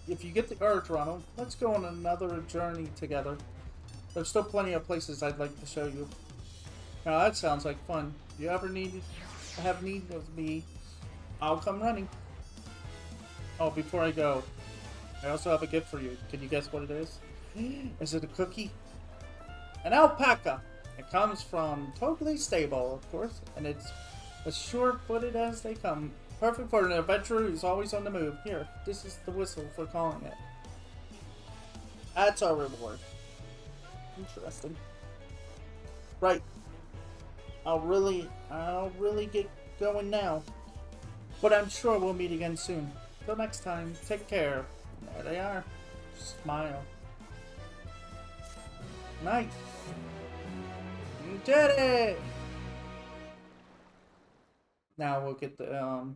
if you get the urge, Ronald, let's go on another journey together. There's still plenty of places I'd like to show you. Now that sounds like fun. If you ever have need of me, I'll come running. Oh, before I go, I also have a gift for you. Can you guess what it is? Is it a cookie? An alpaca! It comes from totally stable, of course, and it's as sure-footed as they come. Perfect for an adventurer who's always on the move. Here, this is the whistle for calling it. That's our reward. Interesting. Right. I'll really get going now. But I'm sure we'll meet again soon. Till next time, take care. There they are. Smile. Nice. You did it! Now we'll get the,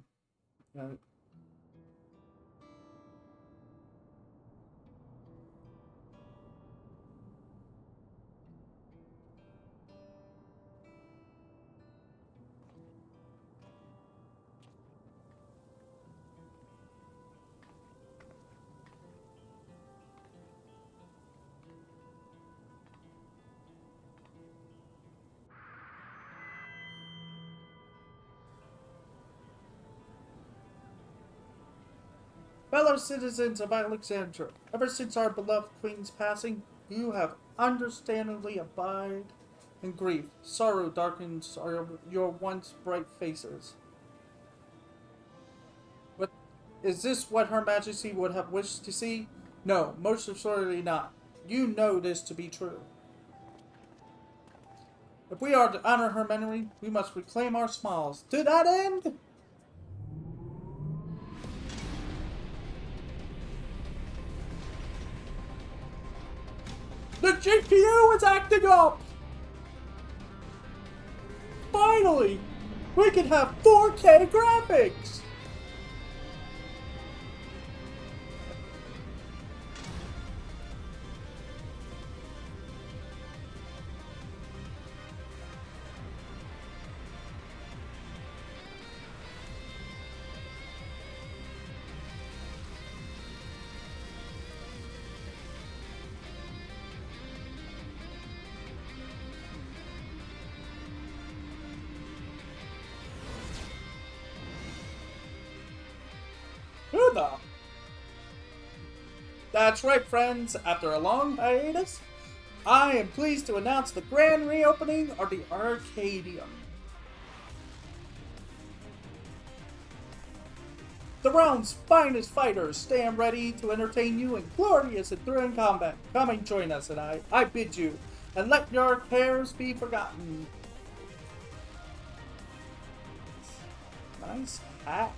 fellow citizens of Alexandria, ever since our beloved queen's passing, you have understandably abided in grief. Sorrow darkens your once bright faces. But is this what Her Majesty would have wished to see? No, most assuredly not. You know this to be true. If we are to honor her memory, we must reclaim our smiles. To that end, the GPU is acting up! Finally! We can have 4K graphics! That's right, friends. After a long hiatus, I am pleased to announce the grand reopening of the Arcadium. The realm's finest fighters stand ready to entertain you in glorious and thrilling combat. Come and join us, and I bid you, and let your cares be forgotten. Nice hat.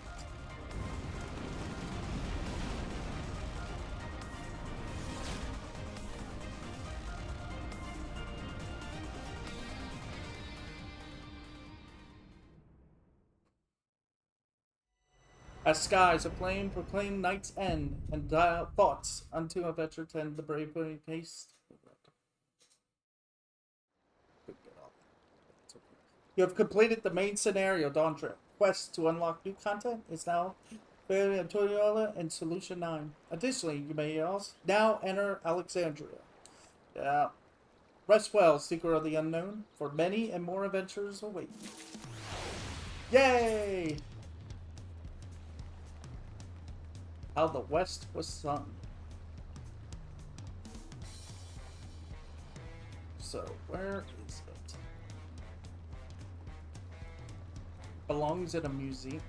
As skies aflame proclaim night's end, and thoughts unto adventure tend the bravery haste. You have completed the main scenario, Dawn Trip. Quest to unlock new content is now tutorial in Solution 9. Additionally, you may also now enter Alexandria. Rest well, Seeker of the Unknown, for many and more adventures await. Yay! How the West was sung. So, where is it? Belongs at a museum.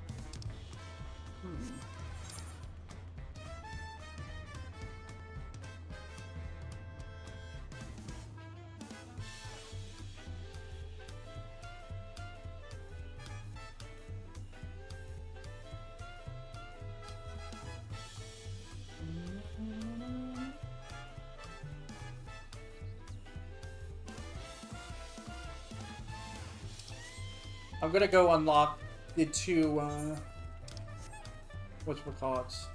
I'm gonna go unlock the two, whatchamacallits.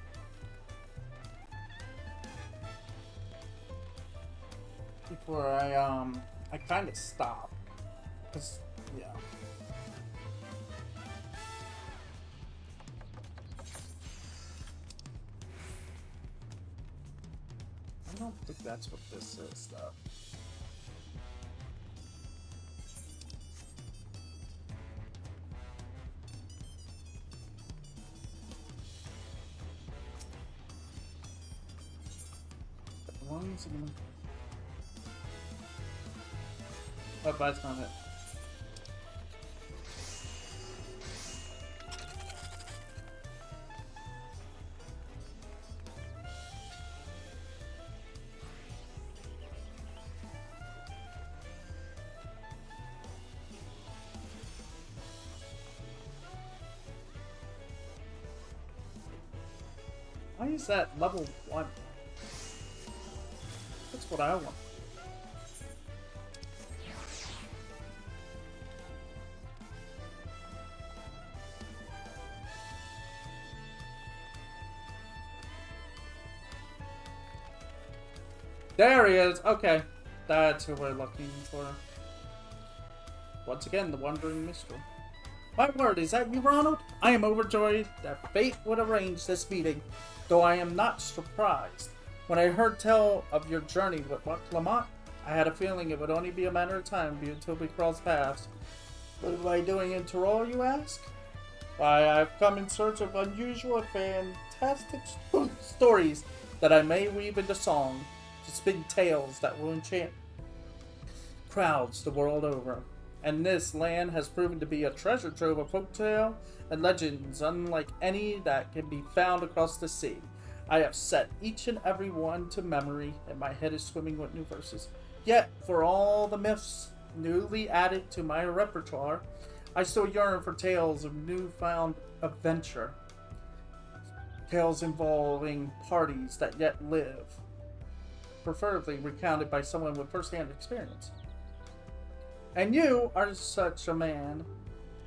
Before I kind of stop. 'Cause, yeah. don't think that's what this is, though. Oh, that's not it. Why is that level 1? That's what I want. There he is! Okay. That's who we're looking for. Once again, the Wandering Minstrel. My word, is that you, Ronald? I am overjoyed that fate would arrange this meeting, though I am not surprised. When I heard tell of your journey with Lamont, I had a feeling it would only be a matter of time until we crossed paths. What am I doing in Tyrol, you ask? Why, I've come in search of unusual and fantastic stories that I may weave into song, to spin tales that will enchant crowds the world over. And this land has proven to be a treasure trove of folktale and legends unlike any that can be found across the sea. I have set each and every one to memory, and my head is swimming with new verses. Yet, for all the myths newly added to my repertoire, I still yearn for tales of newfound adventure. Tales involving parties that yet live, preferably recounted by someone with first-hand experience. And you are such a man.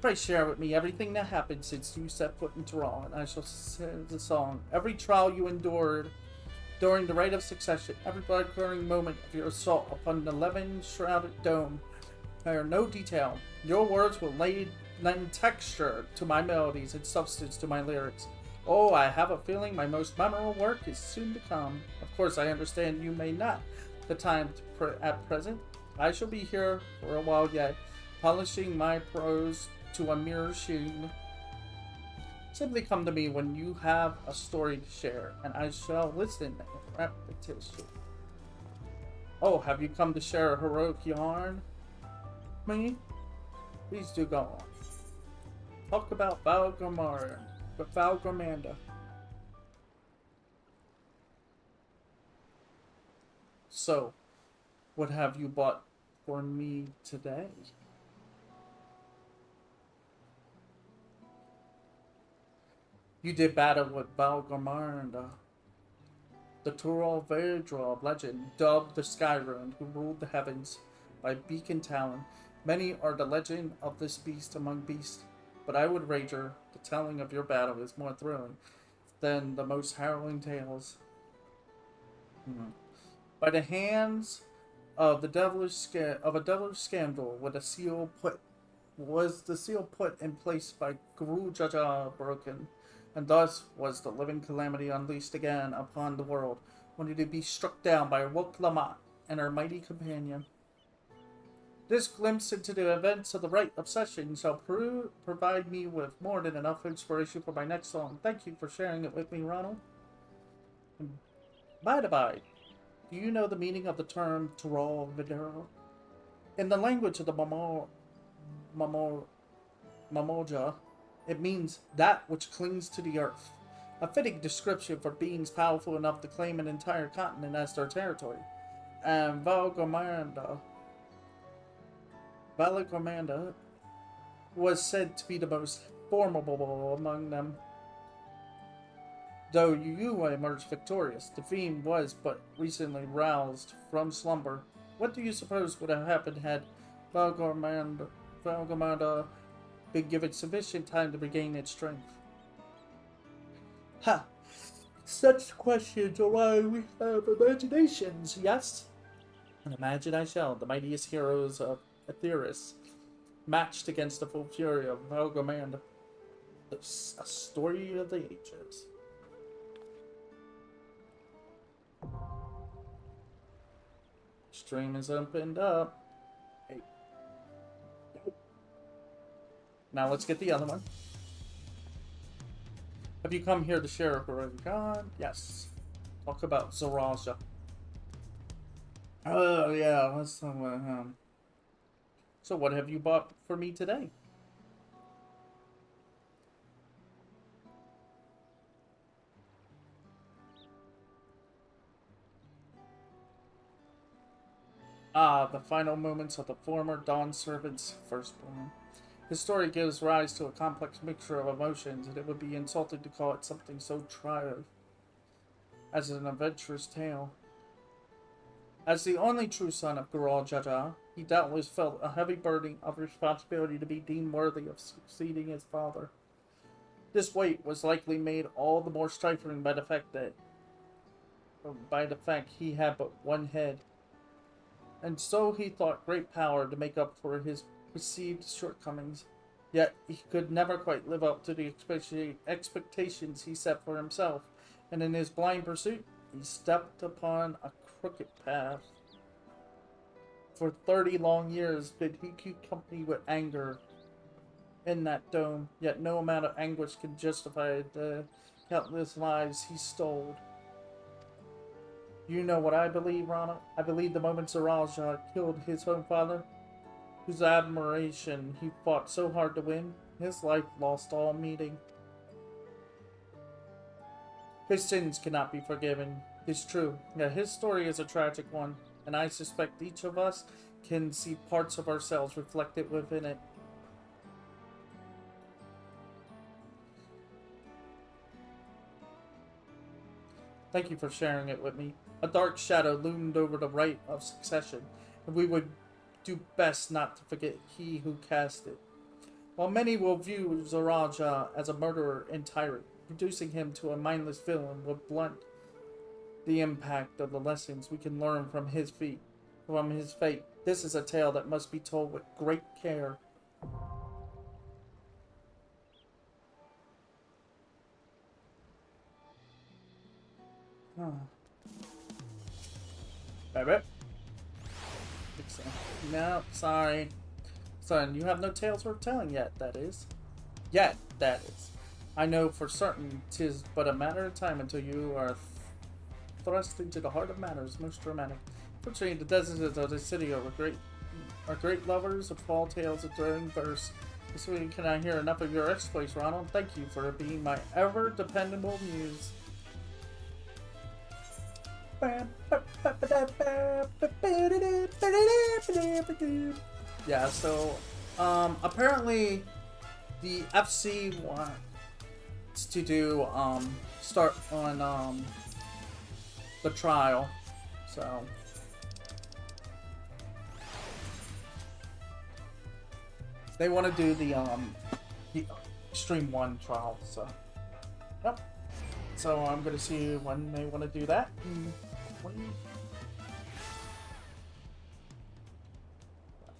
Pray share with me everything that happened since you set foot in Tyrol, and I shall sing the song. Every trial you endured during the rite of succession, every blood-curdling moment of your assault upon the 11-shrouded dome. Spare no detail. Your words will lend texture to my melodies and substance to my lyrics. Oh, I have a feeling my most memorable work is soon to come. Of course, I understand you may not the time at present. I shall be here for a while yet, polishing my prose to a mere sheen. Simply come to me when you have a story to share, and I shall listen in repetition. Oh, have you come to share a heroic yarn? Me? Please do go on. Talk about Valgomanda. So, what have you bought for me today? You did battle with Valgomanda, the Tyrol Verdra of legend, dubbed the Sky Rune, who ruled the heavens by beacon talon. Many are the legend of this beast among beasts, but I would wager the telling of your battle is more thrilling than the most harrowing tales. By the hands of a devilish scandal, with the seal put in place by Guru Jaja broken, and thus was the living calamity unleashed again upon the world, only to be struck down by Woklamat and her mighty companion. This glimpse into the events of the Rite of Session shall provide me with more than enough inspiration for my next song. Thank you for sharing it with me, Ronald. By the by, do you know the meaning of the term Tyrol Videro? In the language of the Mamoja, it means that which clings to the earth. A fitting description for beings powerful enough to claim an entire continent as their territory. And Valgomanda was said to be the most formidable among them. Though you emerged victorious, the fiend was but recently roused from slumber. What do you suppose would have happened had Valgomanda been given sufficient time to regain its strength? Ha! Such questions are why we have imaginations, yes? And imagine I shall, the mightiest heroes of Aetheris, matched against the full fury of Valgomanda. A story of the ages. stream is opened up. Hey. Now let's get the other one. Have you come here to share a great God? Yes. Talk about Zaraja. Oh, yeah. Let's talk about him. So what have you bought for me today? Ah, the final moments of the former Dawn Servant's firstborn. His story gives rise to a complex mixture of emotions, and it would be insulting to call it something so trivial as an adventurous tale. As the only true son of Gural Jaja, he doubtless felt a heavy burden of responsibility to be deemed worthy of succeeding his father. This weight was likely made all the more stifling by the fact he had but one head. And so he thought great power to make up for his perceived shortcomings. Yet he could never quite live up to the expectations he set for himself, and in his blind pursuit, he stepped upon a crooked path. For 30 long years did he keep company with anger in that dome, yet no amount of anguish can justify the countless lives he stole. You know what I believe, Rana? I believe the moment Zaraja killed his own father, whose admiration he fought so hard to win, his life lost all meaning. His sins cannot be forgiven. It's true. Yet his story is a tragic one, and I suspect each of us can see parts of ourselves reflected within it. Thank you for sharing it with me. A dark shadow loomed over the right of succession, and we would do best not to forget he who cast it. While many will view Zaraja as a murderer and tyrant, reducing him to a mindless villain would blunt the impact of the lessons we can learn from his fate. This is a tale that must be told with great care. Baby? No, sorry. Son, you have no tales worth telling yet, that is. Yet, that is. I know for certain 'tis but a matter of time until you are thrust into the heart of matters most dramatic. Fortunately, the deserts of the city are great lovers of fall tales of thrilling verse. This week can I hear enough of your exploits, Ronald? Thank you for being my ever dependable muse. Yeah, so apparently the FC wants to do start on the trial. So they want to do the Extreme 1 trial, so yep. So I'm gonna see when they want to do that.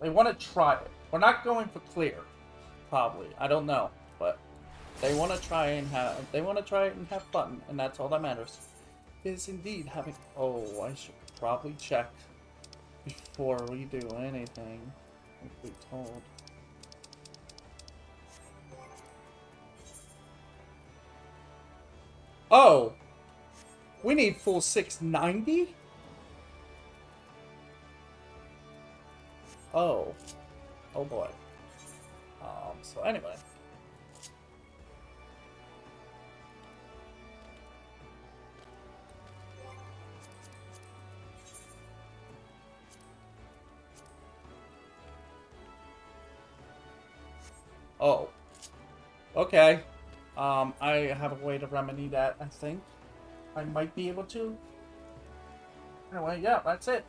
They want to try it. We're not going for clear, probably. I don't know, but they want to try and have fun, and that's all that matters. Is indeed having. Oh, I should probably check before we do anything. If we told. Oh, we need full 690? Oh boy. So anyway. Oh. Okay. I have a way to remedy that, I think. I might be able to. Anyway, yeah, that's it.